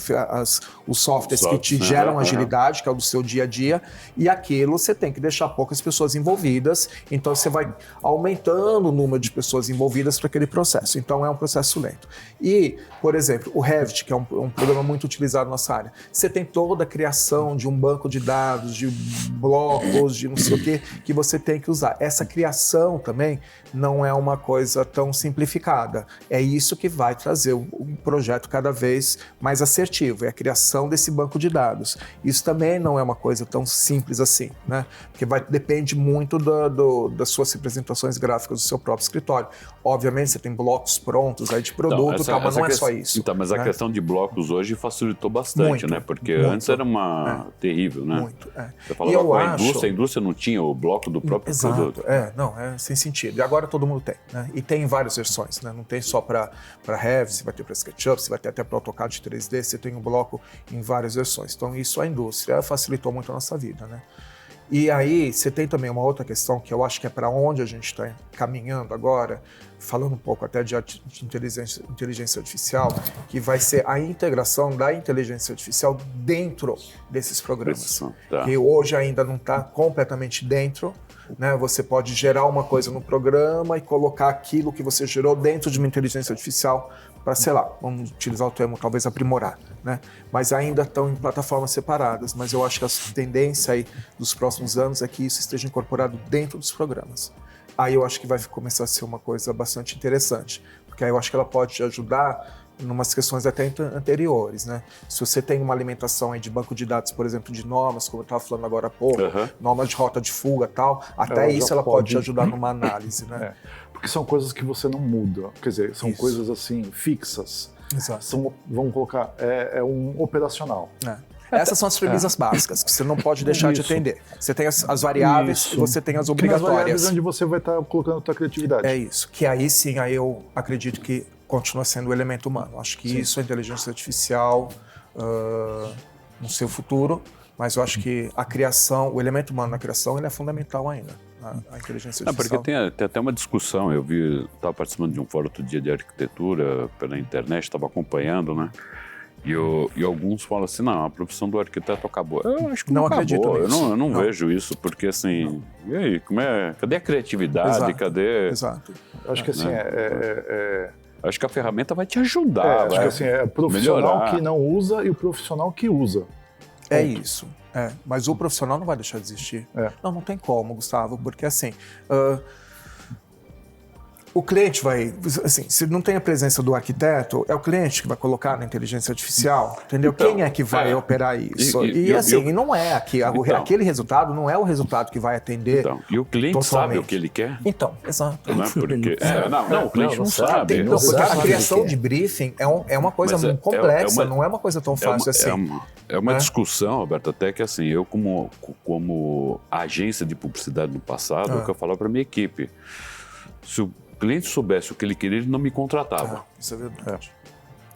os softwares que te geram agilidade, que é o do seu dia a dia, e aquilo você tem que deixar poucas pessoas envolvidas. Então você vai aumentando o número de pessoas envolvidas para aquele processo. Então é um processo lento. E, por exemplo, o Revit, que é um programa muito utilizado na nossa área, você tem toda a criação de um banco de dados, de blocos, de não sei o que você tem que usar. Essa criação também não é uma coisa tão simplificada. É isso que vai trazer um projeto cada vez mais assertivo, é a criação desse banco de dados. Isso também não é uma coisa tão simples assim, né? Porque depende muito das suas representações gráficas do seu próprio escritório. Obviamente você tem blocos prontos aí de produto, mas não é só isso. Então, mas a questão de blocos hoje facilitou bastante, muito, né? Porque antes era terrível, né? Muito, Você falava com a indústria não tinha o bloco do próprio produto. Sem sentido. E agora todo mundo tem, né? E tem em várias versões, né? Não tem só para Revit, você vai ter para SketchUp, você vai ter até para AutoCAD 3D, você tem um bloco em várias versões. Então isso a indústria facilitou muito a nossa vida, né? E aí você tem também uma outra questão que eu acho que é para onde a gente está caminhando agora, falando um pouco até de inteligência artificial, que vai ser a integração da inteligência artificial dentro desses programas. Que hoje ainda não está completamente dentro, né? Você pode gerar uma coisa no programa e colocar aquilo que você gerou dentro de uma inteligência artificial para, sei lá, vamos utilizar o termo, talvez aprimorar, né? Mas ainda estão em plataformas separadas, mas eu acho que a tendência aí dos próximos anos é que isso esteja incorporado dentro dos programas. Aí eu acho que vai começar a ser uma coisa bastante interessante, porque aí eu acho que ela pode te ajudar em umas questões até anteriores, né? Se você tem uma alimentação aí de banco de dados, por exemplo, de normas, como eu estava falando agora há pouco, normas de rota de fuga e tal, até isso ela pode te ajudar numa análise, né? Porque são coisas que você não muda, quer dizer, são coisas assim, fixas. Exato. Vamos colocar, é um operacional. Essas são as premissas básicas, que você não pode deixar de atender. Você tem as variáveis e você tem as obrigatórias. As variáveis onde você vai estar colocando a tua criatividade. É isso, que aí sim, aí eu acredito que continua sendo o elemento humano. Acho que isso é inteligência artificial no seu futuro, mas eu acho que a criação, o elemento humano na criação, ele é fundamental ainda, a inteligência artificial. Porque tem até uma discussão, eu estava participando de um fórum outro dia de arquitetura pela internet, estava acompanhando, né? E alguns falam assim, não, a profissão do arquiteto acabou. Eu acho que não acabou. Eu não vejo isso, porque assim, e aí, cadê a criatividade? Exato. Cadê... Exato. Acho que assim, acho que a ferramenta vai te ajudar. Acho que assim, é o profissional melhorar. Que não usa e o profissional que usa. É isso. Mas o profissional não vai deixar de existir. Não tem como, Gustavo, porque assim... O cliente vai, assim, se não tem a presença do arquiteto, é o cliente que vai colocar na inteligência artificial, entendeu? Então, quem é que vai operar isso? E não é aqui, aquele resultado não é o resultado que vai atender. Então, e o cliente sabe o que ele quer? Então, exato. Não é porque, o cliente não sabe. Não, porque a criação de briefing é uma coisa muito complexa, não é uma coisa tão fácil assim. É uma discussão, Roberto, até que assim, eu como agência de publicidade no passado, é o que eu falava para minha equipe. Se o cliente soubesse o que ele queria, ele não me contratava. Isso é verdade.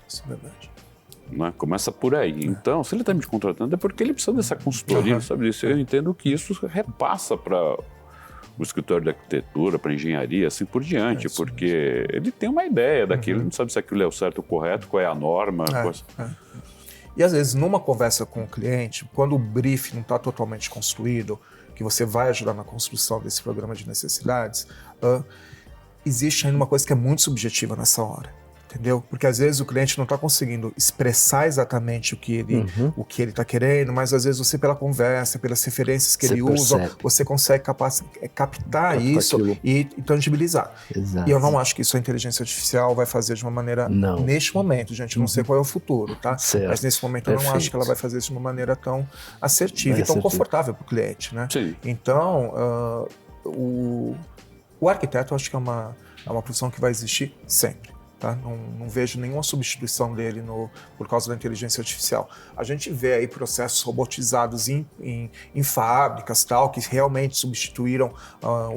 Isso é verdade. Né? Começa por aí. Então, se ele está me contratando, é porque ele precisa dessa consultoria, sabe disso. Eu entendo que isso repassa para o escritório de arquitetura, para engenharia, assim por diante, porque ele tem uma ideia daquilo, ele não sabe se aquilo é o certo ou correto, qual é a norma. E às vezes, numa conversa com o cliente, quando o brief não está totalmente construído, que você vai ajudar na construção desse programa de necessidades, existe ainda uma coisa que é muito subjetiva nessa hora. Entendeu? Porque às vezes o cliente não está conseguindo expressar exatamente o que ele está querendo, mas às vezes você, pela conversa, pelas referências que ele usa, você consegue captar isso e tangibilizar. Exato. E eu não acho que isso a inteligência artificial vai fazer de uma maneira, neste momento, gente, eu não sei qual é o futuro, tá? Certo. Mas nesse momento eu não acho que ela vai fazer isso de uma maneira tão assertiva e tão confortável para o cliente, né? Sim. Então, o arquiteto eu acho que é uma profissão que vai existir sempre. Tá? Não vejo nenhuma substituição dele por causa da inteligência artificial. A gente vê aí processos robotizados em fábricas, tal, que realmente substituíram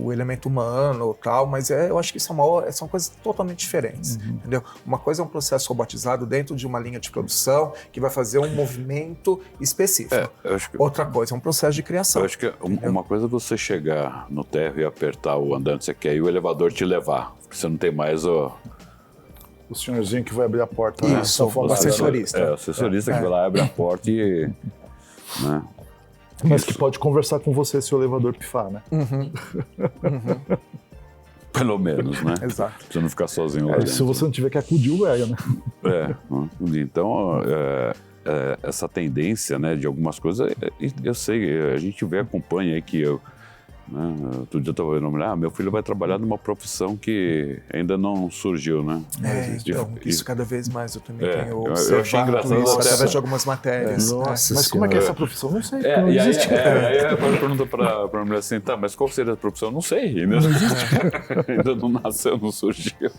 o elemento humano, tal, mas eu acho que são coisas totalmente diferentes. Entendeu? Uma coisa é um processo robotizado dentro de uma linha de produção que vai fazer um movimento específico. Outra coisa é um processo de criação. Eu acho que uma coisa é você chegar no térreo e apertar o andante que você quer e o elevador te levar, porque você não tem mais o senhorzinho que vai abrir a porta. Isso, o assessorista. O assessorista que vai lá, abre a porta e... Né? Mas que pode conversar com você se o elevador pifar, né? Pelo menos, né? Exato. Pra você não ficar sozinho lá dentro. Se você não tiver que acudir o velho, né? Então, essa tendência, né, de algumas coisas, eu sei, a gente acompanha aí que eu... Outro dia eu estava vendo, meu filho vai trabalhar numa profissão que ainda não surgiu, né? Então, isso cada vez mais eu também tenho observado, eu achei engraçado isso através de algumas matérias. Nossa, mas como é que é essa profissão? Não sei. Não existe. Aí a pergunta para a mulher assim, mas qual seria a profissão? Não sei, ainda não existe. Ainda não nasceu, não surgiu.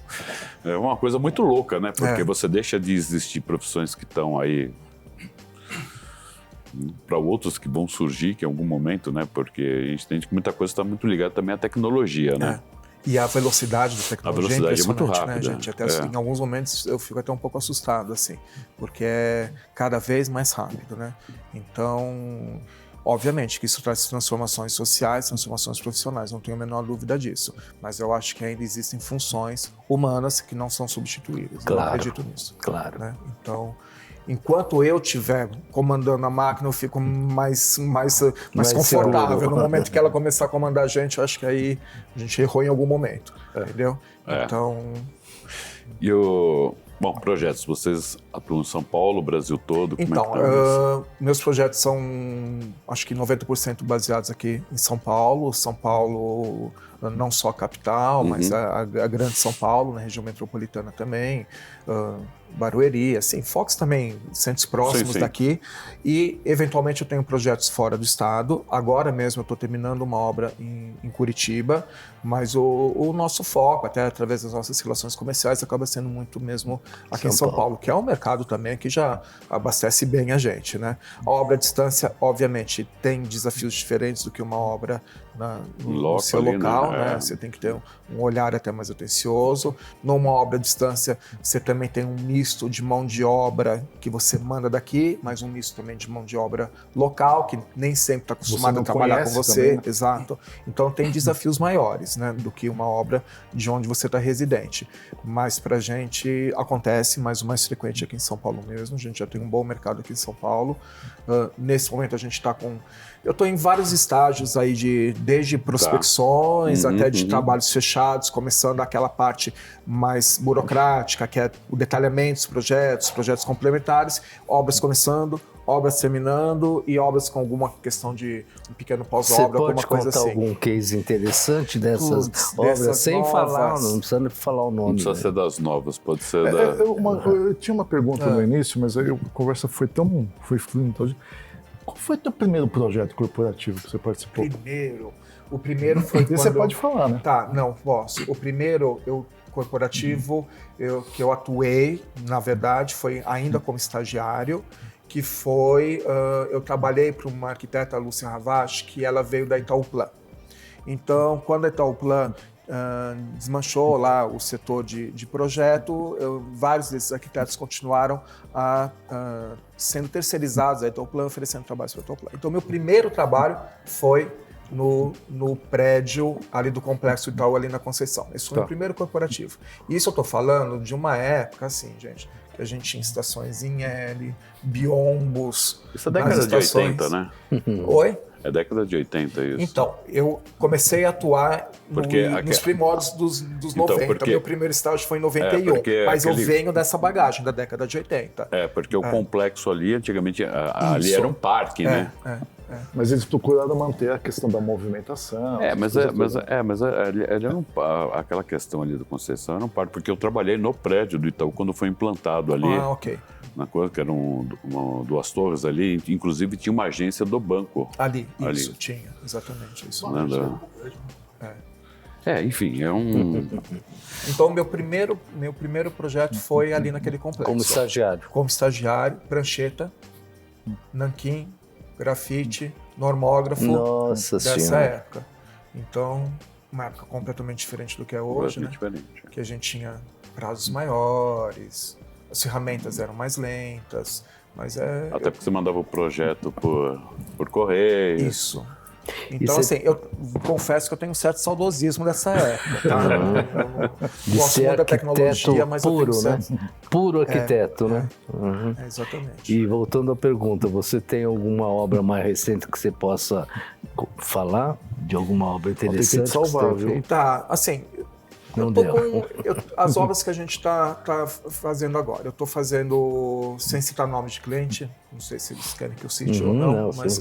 É uma coisa muito louca, né? Porque você deixa de existir profissões que estão aí para outros que vão surgir que em algum momento, né? Porque a gente entende que muita coisa está muito ligada também à tecnologia, né? E a velocidade da tecnologia é muito rápida, né, gente? Até em alguns momentos eu fico até um pouco assustado, assim, porque é cada vez mais rápido, né? Então, obviamente que isso traz transformações sociais, transformações profissionais, não tenho a menor dúvida disso. Mas eu acho que ainda existem funções humanas que não são substituíveis. Claro, eu acredito nisso. Claro. Né? Então, enquanto eu estiver comandando a máquina, eu fico mais confortável. Seguro. No momento que ela começar a comandar a gente, eu acho que aí a gente errou em algum momento, entendeu? Então... Bom, projetos, vocês atuam em São Paulo, Brasil todo? Então, meus projetos são, acho que 90% baseados aqui em São Paulo. São Paulo, não só a capital, mas a grande São Paulo, na região metropolitana também. Barueri, assim, Fox também, centros próximos daqui. E, eventualmente, eu tenho projetos fora do estado. Agora mesmo eu estou terminando uma obra em Curitiba, mas o nosso foco, até através das nossas relações comerciais, acaba sendo muito mesmo aqui em São Paulo, que é um mercado também que já abastece bem a gente, né? A obra à distância, obviamente, tem desafios diferentes do que uma obra no seu local, né? Você tem que ter um olhar até mais atencioso. Numa obra à distância, você também tem um misto de mão de obra que você manda daqui, mas um misto também de mão de obra local, que nem sempre está acostumado a trabalhar com você. Também, né? Exato. Então tem desafios maiores, né, do que uma obra de onde você está residente. Mas pra gente acontece, mas o mais frequente aqui em São Paulo mesmo. A gente já tem um bom mercado aqui em São Paulo. Nesse momento a gente está com... Eu estou em vários estágios aí desde prospecções até de trabalhos fechados, começando aquela parte mais burocrática, que é o detalhamento dos projetos complementares, obras começando, obras terminando e obras com alguma questão de um pequeno pós-obra, alguma coisa assim. Você pode contar algum case interessante dessas obras, sem novas. falar, não precisa falar o nome. Não precisa ser das novas, pode ser da... Eu tinha uma pergunta no início, mas aí a conversa foi fluindo. Qual foi o teu primeiro projeto corporativo que você participou? O primeiro foi quando... Você pode falar, né? Tá, não, posso. O primeiro corporativo que eu atuei, na verdade, foi ainda como estagiário, que foi... eu trabalhei para uma arquiteta, Lúcia Ravache, que ela veio da Itaúplan. Então, quando a Itaúplan desmanchou lá o setor de projeto, vários desses arquitetos continuaram sendo terceirizados a Itaúplan, oferecendo trabalhos para a Itaúplan. Então, meu primeiro trabalho foi no prédio ali do Complexo Itaú, ali na Conceição. Esse foi o primeiro corporativo. E isso eu estou falando de uma época, assim, gente, que a gente tinha estações em L, biombos. Isso é década de 80, né? Oi? É década de 80 isso. Então, eu comecei a atuar nos primórdios dos 90. Meu primeiro estágio foi em 91, mas eu venho dessa bagagem da década de 80. Porque o complexo ali, antigamente, ali era um parque, né? Mas eles procuraram manter a questão da movimentação. Mas ali era aquela questão ali do Conceição era um parque, porque eu trabalhei no prédio do Itaú quando foi implantado ali. Ok. Na coisa que eram duas torres ali, inclusive tinha uma agência do banco. Ali. Isso, tinha, exatamente isso. Enfim, é um... Então, meu primeiro projeto foi ali naquele complexo. Como estagiário. Como estagiário, prancheta, nanquim, grafite, normógrafo. Nossa dessa Senhora. época. Então, uma época completamente diferente do que é hoje, né? Diferente. Que a gente tinha prazos maiores, as ferramentas eram mais lentas, mas Até porque você mandava o projeto por correio. Isso. Então, assim, eu confesso que eu tenho um certo saudosismo dessa época, tá? Eu gosto muito da tecnologia, mas puro, eu tenho certo... né? Puro arquiteto, né? Exatamente. E voltando à pergunta, você tem alguma obra mais recente que você possa falar? De alguma obra interessante? Tem que salvar, viu? viu? Tá, assim... As obras que a gente está fazendo agora, eu estou fazendo, sem citar nome de cliente, não sei se eles querem que eu cite ou não, mas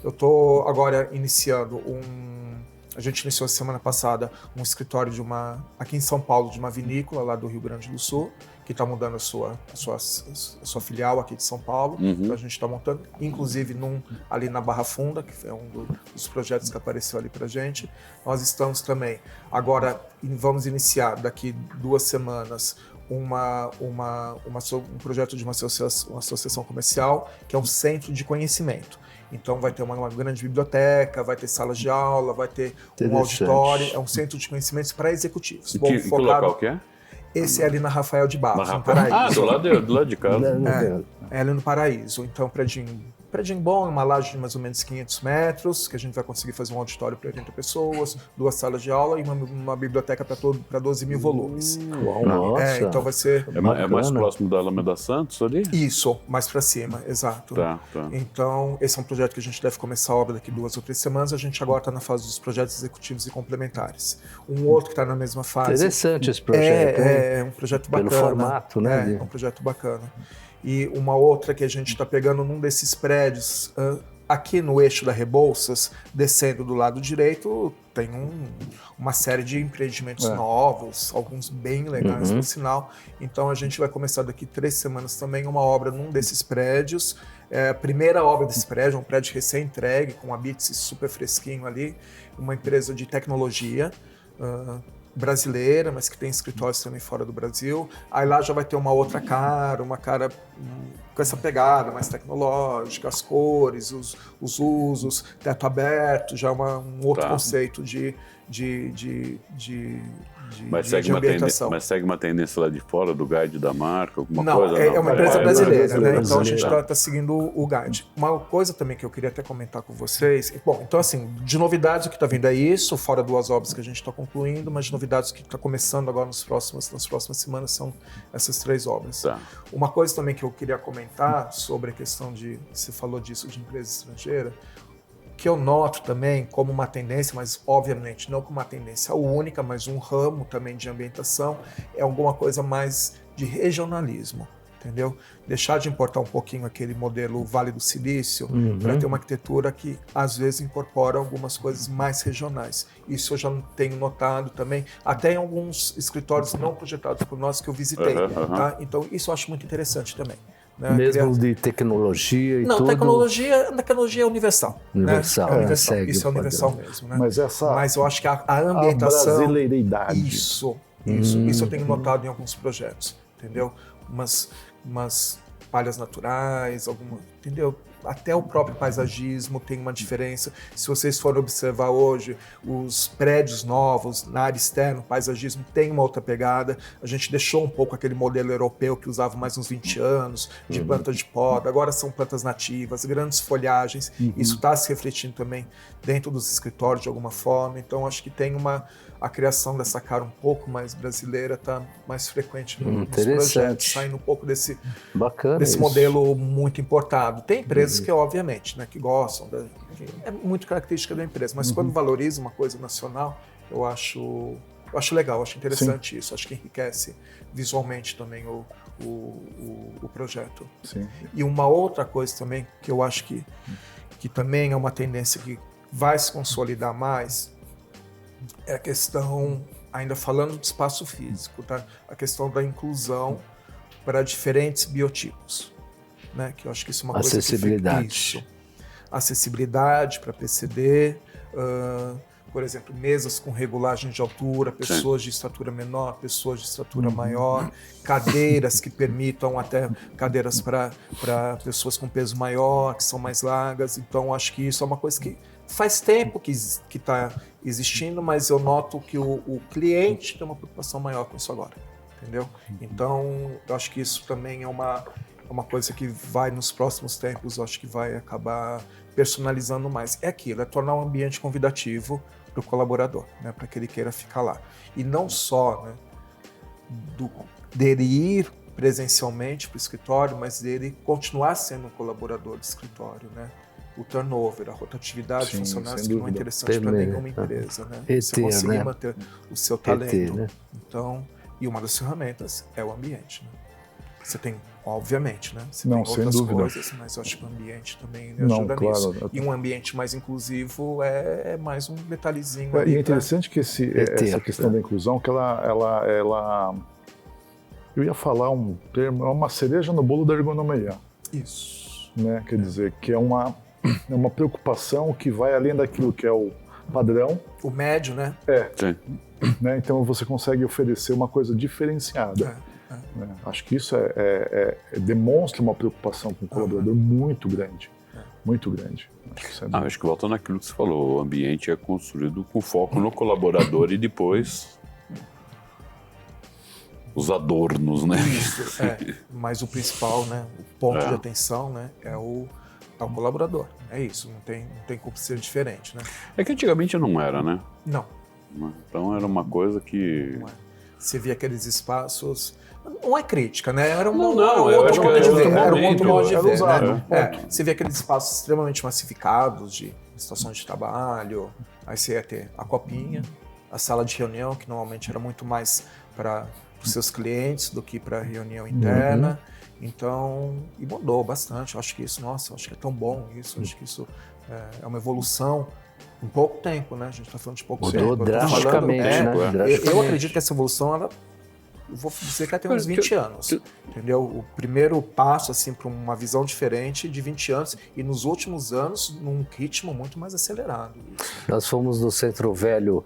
eu estou agora iniciando a gente iniciou semana passada um escritório aqui em São Paulo, de uma vinícola lá do Rio Grande do Sul, que está mudando a sua filial aqui de São Paulo. Então a gente está montando, inclusive ali na Barra Funda, que é um dos projetos que apareceu ali para gente. Nós estamos também, agora vamos iniciar daqui 2 semanas um projeto de uma associação comercial, que é um centro de conhecimento. Então vai ter uma grande biblioteca, vai ter salas de aula, vai ter um auditório, é um centro de conhecimentos para executivos. Que local que é? Esse é ali na Rafael de Barros, no Paraíso. Do lado de casa. É ali no Paraíso. Então, prédio bom, uma laje de mais ou menos 500 metros, que a gente vai conseguir fazer um auditório para 80 pessoas, 2 salas de aula e uma biblioteca para 12 mil volumes. Nossa. Então vai ser... É mais próximo da Alameda Santos ali? Isso, mais para cima, exato. Tá. Então, esse é um projeto que a gente deve começar a obra daqui 2 ou 3 semanas. A gente agora está na fase dos projetos executivos e complementares. Um outro que está na mesma fase. Interessante esse projeto. É um projeto bacana. Pelo formato, né? É um projeto bacana. E uma outra que a gente está pegando num desses prédios, aqui no eixo da Rebouças, descendo do lado direito, tem uma série de empreendimentos novos, alguns bem legais, por sinal. Então a gente vai começar daqui 3 semanas também uma obra num desses prédios. A primeira obra desse prédio, um prédio recém-entregue, com a Bits super fresquinho ali, uma empresa de tecnologia, brasileira, mas que tem escritórios também fora do Brasil. Aí lá já vai ter uma outra cara, com essa pegada mais tecnológica, as cores, os usos, teto aberto, já um outro conceito de ambientação. Mas segue uma tendência lá de fora do guide da marca, alguma coisa? Não, é uma empresa brasileira, né? Então a gente está seguindo o guide. Uma coisa também que eu queria até comentar com vocês, bom, então assim, de novidades o que está vindo é isso, fora 2 obras que a gente está concluindo, mas de novidades que está começando agora nas próximas semanas são essas 3 obras. Uma coisa também que eu queria comentar sobre a questão você falou disso, de empresa estrangeira, que eu noto também como uma tendência, mas obviamente não como uma tendência única, mas um ramo também de ambientação, é alguma coisa mais de regionalismo, entendeu? Deixar de importar um pouquinho aquele modelo Vale do Silício para ter uma arquitetura que às vezes incorpora algumas coisas mais regionais. Isso eu já tenho notado também, até em alguns escritórios não projetados por nós que eu visitei. Tá? Então isso eu acho muito interessante também. Né? Mesmo de tecnologia e tudo? Não, tecnologia é universal. Universal, né? Isso é universal mesmo. Né? Mas eu acho que a ambientação... A brasileiridade. Isso eu tenho notado em alguns projetos, entendeu? Umas palhas naturais, entendeu? Até o próprio paisagismo tem uma diferença. Se vocês forem observar hoje, os prédios novos, na área externa, o paisagismo tem uma outra pegada. A gente deixou um pouco aquele modelo europeu que usava mais uns 20 anos, de plantas de poda. Agora são plantas nativas, grandes folhagens. Isso está se refletindo também dentro dos escritórios de alguma forma. Então, acho que tem a criação dessa cara um pouco mais brasileira está mais frequente nos projetos, saindo um pouco desse modelo muito importado. Tem empresas que, obviamente, né, que gostam, é muito característica da empresa, mas quando valoriza uma coisa nacional, eu acho legal, acho interessante isso, acho que enriquece visualmente também o projeto. Sim. E uma outra coisa também, que eu acho que também é uma tendência que vai se consolidar mais, é a questão, ainda falando de espaço físico, tá? A questão da inclusão para diferentes biotipos, né? Que eu acho que isso é uma coisa que acessibilidade. Acessibilidade para PCD, por exemplo, mesas com regulagem de altura, pessoas de estatura menor, pessoas de estatura maior, cadeiras que permitam até cadeiras para pessoas com peso maior, que são mais largas. Então, acho que isso é uma coisa que faz tempo que está existindo, mas eu noto que o cliente tem uma preocupação maior com isso agora, entendeu? Então, eu acho que isso também é uma coisa que vai, nos próximos tempos, eu acho que vai acabar personalizando mais. É aquilo, é tornar o ambiente convidativo para o colaborador, né, para que ele queira ficar lá. E não só, né, dele ir presencialmente para o escritório, mas dele continuar sendo um colaborador do escritório, né? O turnover, a rotatividade de funcionários, que não é interessante para nenhuma empresa, né? Você conseguir manter o seu talento. né? Então, e uma das ferramentas é o ambiente, né? Você tem, obviamente, né? Você Não, tem sem outras dúvida. coisas, mas eu acho que o ambiente também ajuda nisso. E um ambiente mais inclusivo é mais um detalhezinho. E é interessante que essa questão da inclusão, que ela eu ia falar um termo, é uma cereja no bolo da ergonomia. Isso. Né? Quer dizer, que é uma preocupação que vai além daquilo que é o padrão. O médio, né? Sim. Né? Então você consegue oferecer uma coisa diferenciada. Né? Acho que isso demonstra uma preocupação com o colaborador muito grande. Muito grande. Acho que volta naquilo que você falou, o ambiente é construído com foco no colaborador e depois os adornos, né? Isso, mas o principal, né, o ponto de atenção, né, é o colaborador. É isso, não tem como ser diferente, né? É que antigamente não era, né? Não. Então era uma coisa que... Não é. Você via aqueles espaços... Não é crítica, né? Era um outro modo de ver, né? Você via aqueles espaços extremamente massificados de estações de trabalho, aí você ia ter a copinha, a sala de reunião, que normalmente era muito mais para os seus clientes do que para reunião interna. Então, e mudou bastante. Eu acho que isso, acho que é tão bom isso, acho que isso é uma evolução em pouco tempo, né? A gente está falando de pouco tempo. Mudou drasticamente, né? Eu acredito que essa evolução, eu vou dizer que ela tem uns 20 anos, entendeu? O primeiro passo, assim, para uma visão diferente de 20 anos e nos últimos anos, num ritmo muito mais acelerado. Nós fomos no Centro Velho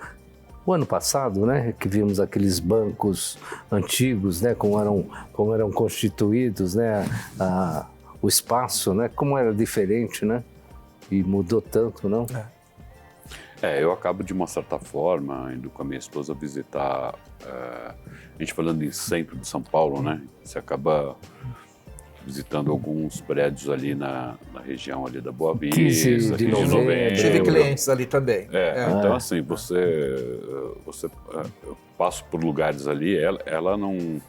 o ano passado, né, que vimos aqueles bancos antigos, né, como eram constituídos, né, o espaço, né, como era diferente, né, e mudou tanto, não? Eu acabo de uma certa forma, indo com a minha esposa visitar, a gente falando em centro de São Paulo, né, você acaba visitando alguns prédios ali na região ali da Boa Vista, 15 de novembro. Tive clientes ali também. Então assim, eu passo por lugares ali, ela não...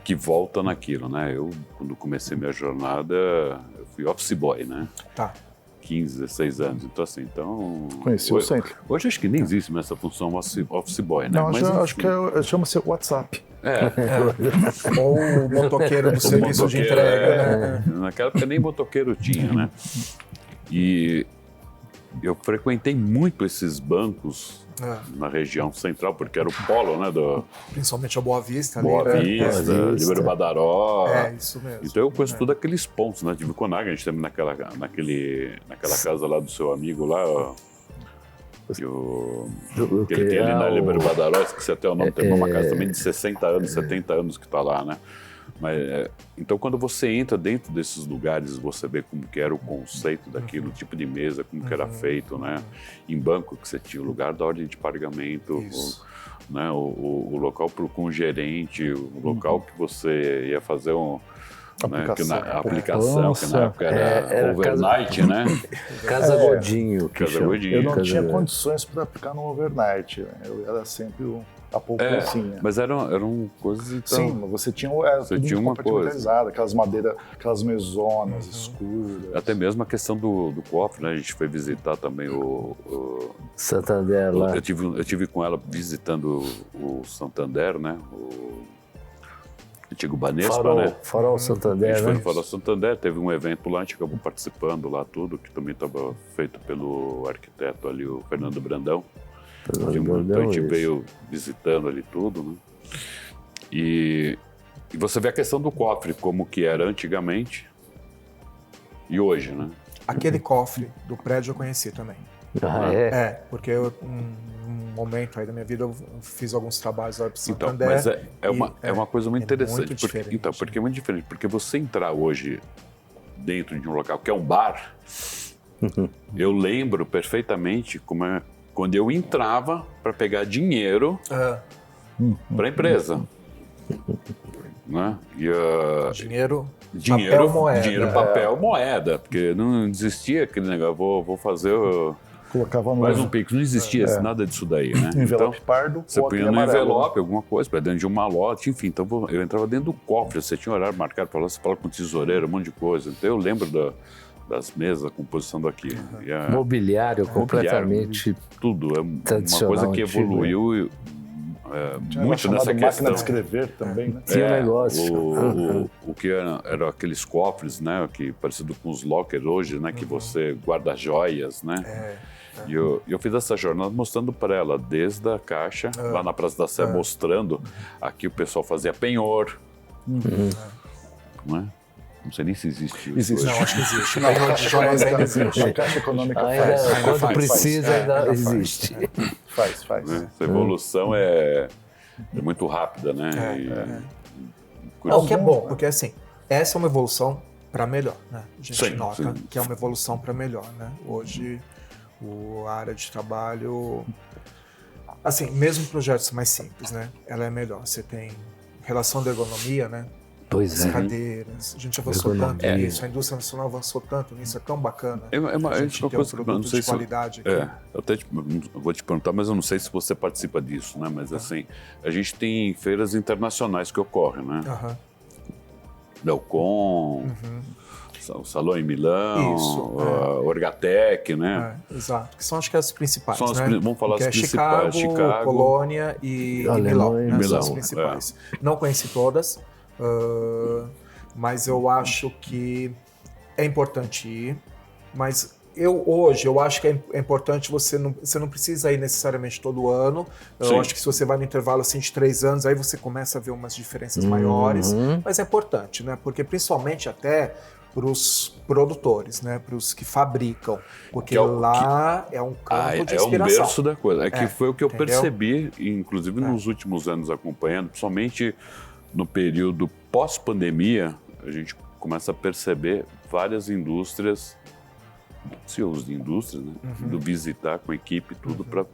que volta naquilo, né? Eu, quando comecei minha jornada, eu fui office boy, né? Tá. 15, 16 anos, então assim, Conheci o centro. Hoje acho que nem existe mais essa função office boy, né? Não, acho que chama-se WhatsApp. Ou o motoqueiro do serviço de entrega, né? Naquela época nem motoqueiro tinha, né? E eu frequentei muito esses bancos na região central, porque era o polo, né? Principalmente a Boa Vista. Boa ali, Vista, Ribeiro Badaró. Isso mesmo. Então eu conheço todos aqueles pontos, né? De Viconaga, a gente teve naquela casa lá do seu amigo lá, que ele tem ali na Ribeiro Badaró, esqueci até o nome, tem uma casa também de 60 anos, 70 anos que tá lá, né? Mas, então, quando você entra dentro desses lugares, você vê como que era o conceito daquilo, o tipo de mesa, como que era feito, né? Em banco, que você tinha o lugar da ordem de pagamento, né? o local com o gerente, o local que você ia fazer Aplicação. A aplicação, que na época era overnight, casa, né? Casa Godinho. Casa Godinho. Eu não tinha condições para aplicar no overnight, né? Eu era sempre a poupancinha. Mas eram coisas... Então, sim, você tinha, você tinha uma coisa. Aquelas madeiras, aquelas mesonas escuras. Até mesmo a questão do cofre, né? A gente foi visitar também o Santander lá. Eu tive com ela visitando o Santander, né? O antigo Banespa, né? Farol Santander, A gente foi né? no Farol Santander, teve um evento lá, a gente acabou participando lá tudo, que também estava feito pelo arquiteto ali, o Fernando Brandão. Então a gente veio visitando ali tudo, né? E você vê a questão do cofre, como que era antigamente e hoje, né? Aquele cofre do prédio eu conheci também. Ah, é? Porque eu, num momento aí da minha vida eu fiz alguns trabalhos lá para Então, Santander. mas é uma coisa muito interessante. Muito diferente, porque é muito diferente. Porque você entrar hoje dentro de um local que é um bar, eu lembro perfeitamente quando eu entrava para pegar dinheiro para a empresa. Né? Dinheiro, dinheiro, papel, moeda. Dinheiro, papel, moeda. Porque não existia aquele negócio, vou fazer... Colocava no Mais um Pix, não existia nada disso daí, né? envelope Então, pardo, você ou punha aquele no amarelo, envelope alguma coisa, para dentro de um malote, enfim. Então eu entrava dentro do cofre, você tinha horário marcado para lá, você falava com o tesoureiro, um monte de coisa. Então eu lembro das mesas, a composição daqui. Mobiliário completamente tudo. É uma tradicional, coisa que antigo, evoluiu muito nessa máquina questão. de escrever também, né? Tinha um negócio. O que eram aqueles cofres, né, que parecido com os lockers hoje, né, que você guarda joias, né? E eu fiz essa jornada mostrando para ela, desde a caixa, lá na Praça da Sé, mostrando. Aqui o pessoal fazia penhor. Né? Não sei nem se existe isso. Existe. Não, acho que existe. Penhor de joias ainda existe. A Caixa Econômica Ainda, faz. quando precisa, ainda existe. Faz. Né? Essa evolução é muito rápida, né? O que é bom, porque assim, essa é uma evolução para melhor, né? A gente Sim, nota sim. que é uma evolução para melhor, né? Hoje, a área de trabalho, assim, mesmo projetos mais simples, né? Ela é melhor. Você tem relação da ergonomia, né? Pois As é. cadeiras, a gente avançou tanto nisso, a indústria nacional avançou tanto nisso, é tão bacana. A gente tem uma coisa que eu não sei de qualidade aqui. eu até vou te perguntar, mas eu não sei se você participa disso, né? Mas assim, a gente tem feiras internacionais que ocorrem, né? Delcom, o Salão em Milão, a Orgatec, né? Exato, que são acho que as principais, São né? vamos falar que as principais, Chicago, Colônia e Milão, né? Milão, são as principais. Não conheci todas, mas eu acho que é importante ir, mas hoje eu acho que é importante você não precisa ir necessariamente todo ano. Eu acho que se você vai no intervalo assim de 3 anos, aí você começa a ver umas diferenças maiores, mas é importante, né? Porque principalmente até para os produtores, né? Para os que fabricam, porque lá é um campo de inspiração. É um berço da coisa. Que foi o que eu entendeu? percebi, inclusive nos últimos anos acompanhando, principalmente no período pós-pandemia, a gente começa a perceber várias indústrias, CEOs de indústrias, né? Do visitar com a equipe tudo para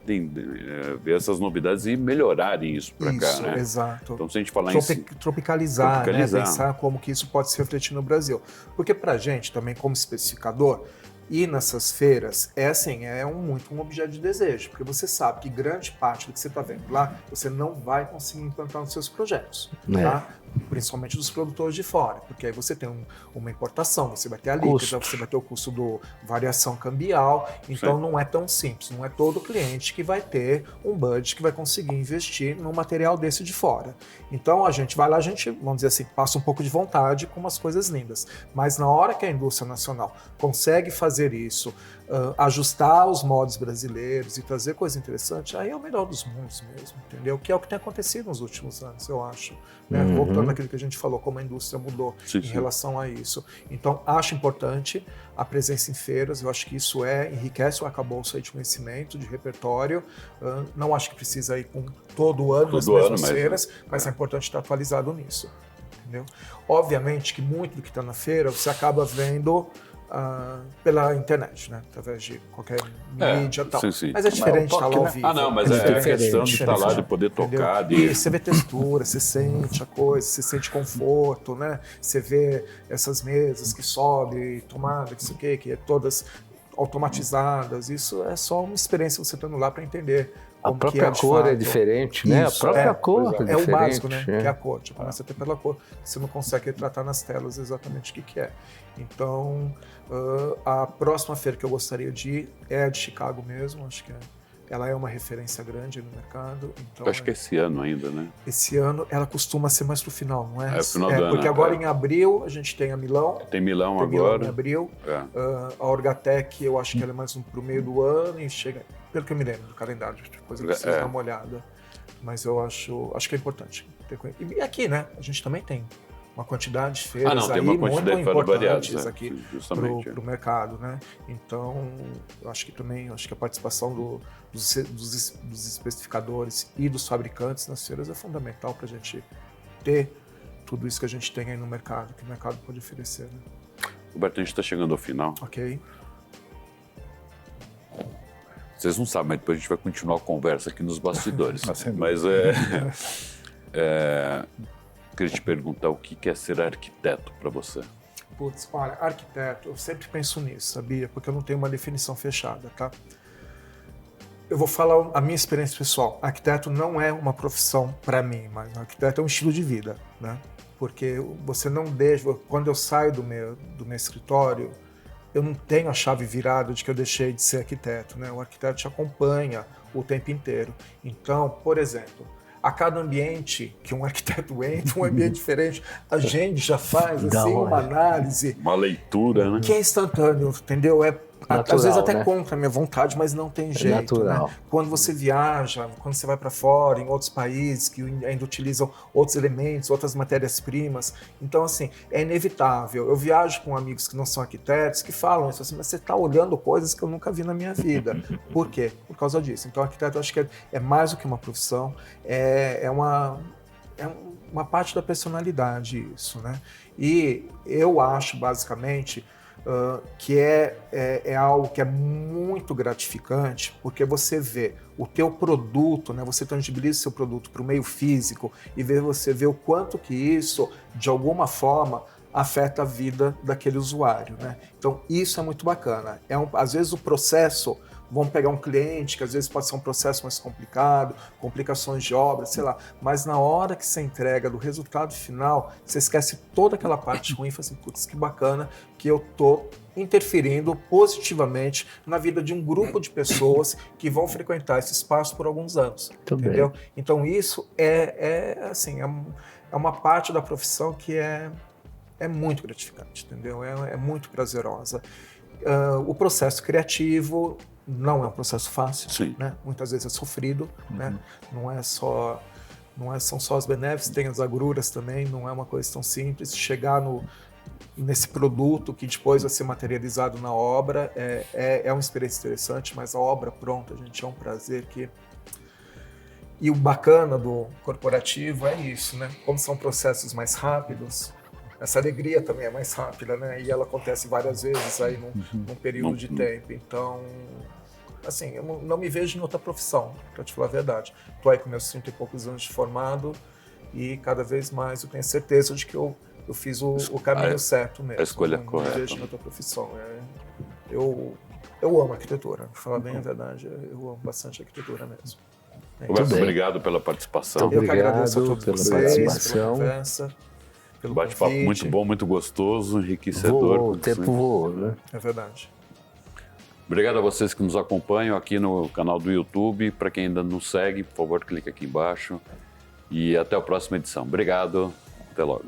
ver essas novidades e melhorarem isso para cá, né? Exato. Então se a gente falar tropicalizar, né? Pensar como que isso pode se refletir no Brasil. Porque para a gente também, como especificador, ir nessas feiras é muito um objeto de desejo, porque você sabe que grande parte do que você está vendo lá, você não vai conseguir implantar nos seus projetos, tá? Principalmente dos produtores de fora, porque aí você tem uma importação, você vai ter a líquida, você vai ter o custo do variação cambial, então não é tão simples, não é todo cliente que vai ter um budget que vai conseguir investir num material desse de fora. Então a gente vai lá, vamos dizer assim, passa um pouco de vontade com umas coisas lindas, mas na hora que a indústria nacional consegue fazer isso, ajustar os modos brasileiros e trazer coisa interessante, aí é o melhor dos mundos mesmo, entendeu? Que é o que tem acontecido nos últimos anos, eu acho. Né? Voltando àquilo que a gente falou, como a indústria mudou em relação a isso. Então, acho importante a presença em feiras, eu acho que isso enriquece o arcabouço aí de conhecimento, de repertório. Não acho que precisa ir com todo ano nas mesmas feiras, mas é importante estar atualizado nisso. entendeu? Obviamente que muito do que está na feira você acaba vendo pela internet, né? Através de qualquer mídia e tal. Sim. Mas é diferente estar lá ao vivo. Ah, não, mas é questão de estar lá, de poder tocar. E você vê textura, você sente a coisa, você sente conforto, né? Você vê essas mesas que sobe, tomada, que sei o quê, que é todas automatizadas. Isso é só uma experiência você estando lá para entender. A própria cor é diferente, né? Isso, a própria cor é diferente. É o básico, né? Que é a cor. Tipo, começa a ter pela cor. Você não consegue retratar nas telas exatamente o que é. Então, a próxima feira que eu gostaria de ir é a de Chicago mesmo. Acho que ela é uma referência grande no mercado. Então, eu acho que é esse ano ainda, né? Esse ano ela costuma ser mais pro final, não é? É o final do ano. Porque agora em abril a gente tem a Milão. Tem Milão agora. Milão em abril. A Orgatec, eu acho que ela é mais pro meio do ano e chega... Pelo que eu me lembro do calendário, depois eu preciso dar uma olhada. Mas eu acho que é importante. E aqui, né? A gente também tem uma quantidade de feiras tem uma quantidade muito importantes variadas, aqui para o mercado, né? Então, eu acho que a participação dos especificadores e dos fabricantes nas feiras é fundamental para a gente ter tudo isso que a gente tem aí no mercado, que o mercado pode oferecer. Né? Roberto, a gente está chegando ao final. Ok. Vocês não sabem, mas depois a gente vai continuar a conversa aqui nos bastidores. Mas queria te perguntar o que é ser arquiteto para você. Putz, olha, arquiteto, eu sempre penso nisso, sabia? Porque eu não tenho uma definição fechada, tá? Eu vou falar a minha experiência pessoal. Arquiteto não é uma profissão para mim, mas arquiteto é um estilo de vida, né? Porque você não deixa... Quando eu saio do meu escritório, eu não tenho a chave virada de que eu deixei de ser arquiteto, né? O arquiteto te acompanha o tempo inteiro. Então, por exemplo, a cada ambiente que um arquiteto entra, um ambiente diferente, a gente já faz assim, uma análise. Uma leitura, né? Que é instantâneo, entendeu? Natural, às vezes até né? contra a minha vontade, mas não tem jeito. Natural. Né? Quando você viaja, quando você vai para fora, em outros países que ainda utilizam outros elementos, outras matérias-primas. Então, assim, é inevitável. Eu viajo com amigos que não são arquitetos que falam isso assim, mas você está olhando coisas que eu nunca vi na minha vida. Por quê? Por causa disso. Então, arquiteto eu acho que é mais do que uma profissão, é uma parte da personalidade isso, né? E eu acho, basicamente, que é algo que é muito gratificante, porque você vê o teu produto, né? Você tangibiliza o seu produto para o meio físico e você vê o quanto que isso, de alguma forma, afeta a vida daquele usuário, né? Então, isso é muito bacana. Às vezes o processo... Vamos pegar um cliente, que às vezes pode ser um processo mais complicado, complicações de obra, sei lá. Mas na hora que você entrega do resultado final, você esquece toda aquela parte ruim e fala assim, putz, que bacana que eu tô interferindo positivamente na vida de um grupo de pessoas que vão frequentar esse espaço por alguns anos. Entendeu? Então isso é uma parte da profissão que é muito gratificante, entendeu? É muito prazerosa. O processo criativo não é um processo fácil, né? Muitas vezes é sofrido, né? São só as benéficas, tem as agruras também, não é uma coisa tão simples. Chegar nesse produto que depois vai ser materializado na obra é uma experiência interessante, mas a obra pronta, gente, é um prazer que... E o bacana do corporativo é isso, né? Como são processos mais rápidos, essa alegria também é mais rápida, né? E ela acontece várias vezes aí num período de tempo. Então, assim, eu não me vejo em outra profissão, para te falar a verdade. Estou aí com meus 30 e poucos anos de formado e cada vez mais eu tenho certeza de que eu fiz o caminho certo mesmo. A escolha correta. Não me vejo em outra profissão. Eu amo arquitetura, para falar bem a verdade, eu amo bastante arquitetura mesmo. Roberto, obrigado pela participação. Muito obrigado, eu que agradeço a todos pela vocês, participação. pela conversa. Bate-papo muito bom, muito gostoso, enriquecedor. O tempo voou, né? É verdade. Obrigado a vocês que nos acompanham aqui no canal do YouTube. Para quem ainda não segue, por favor, clique aqui embaixo. E até a próxima edição. Obrigado. Até logo.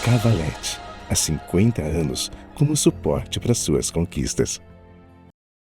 Cavalete, há 50 anos como suporte para suas conquistas.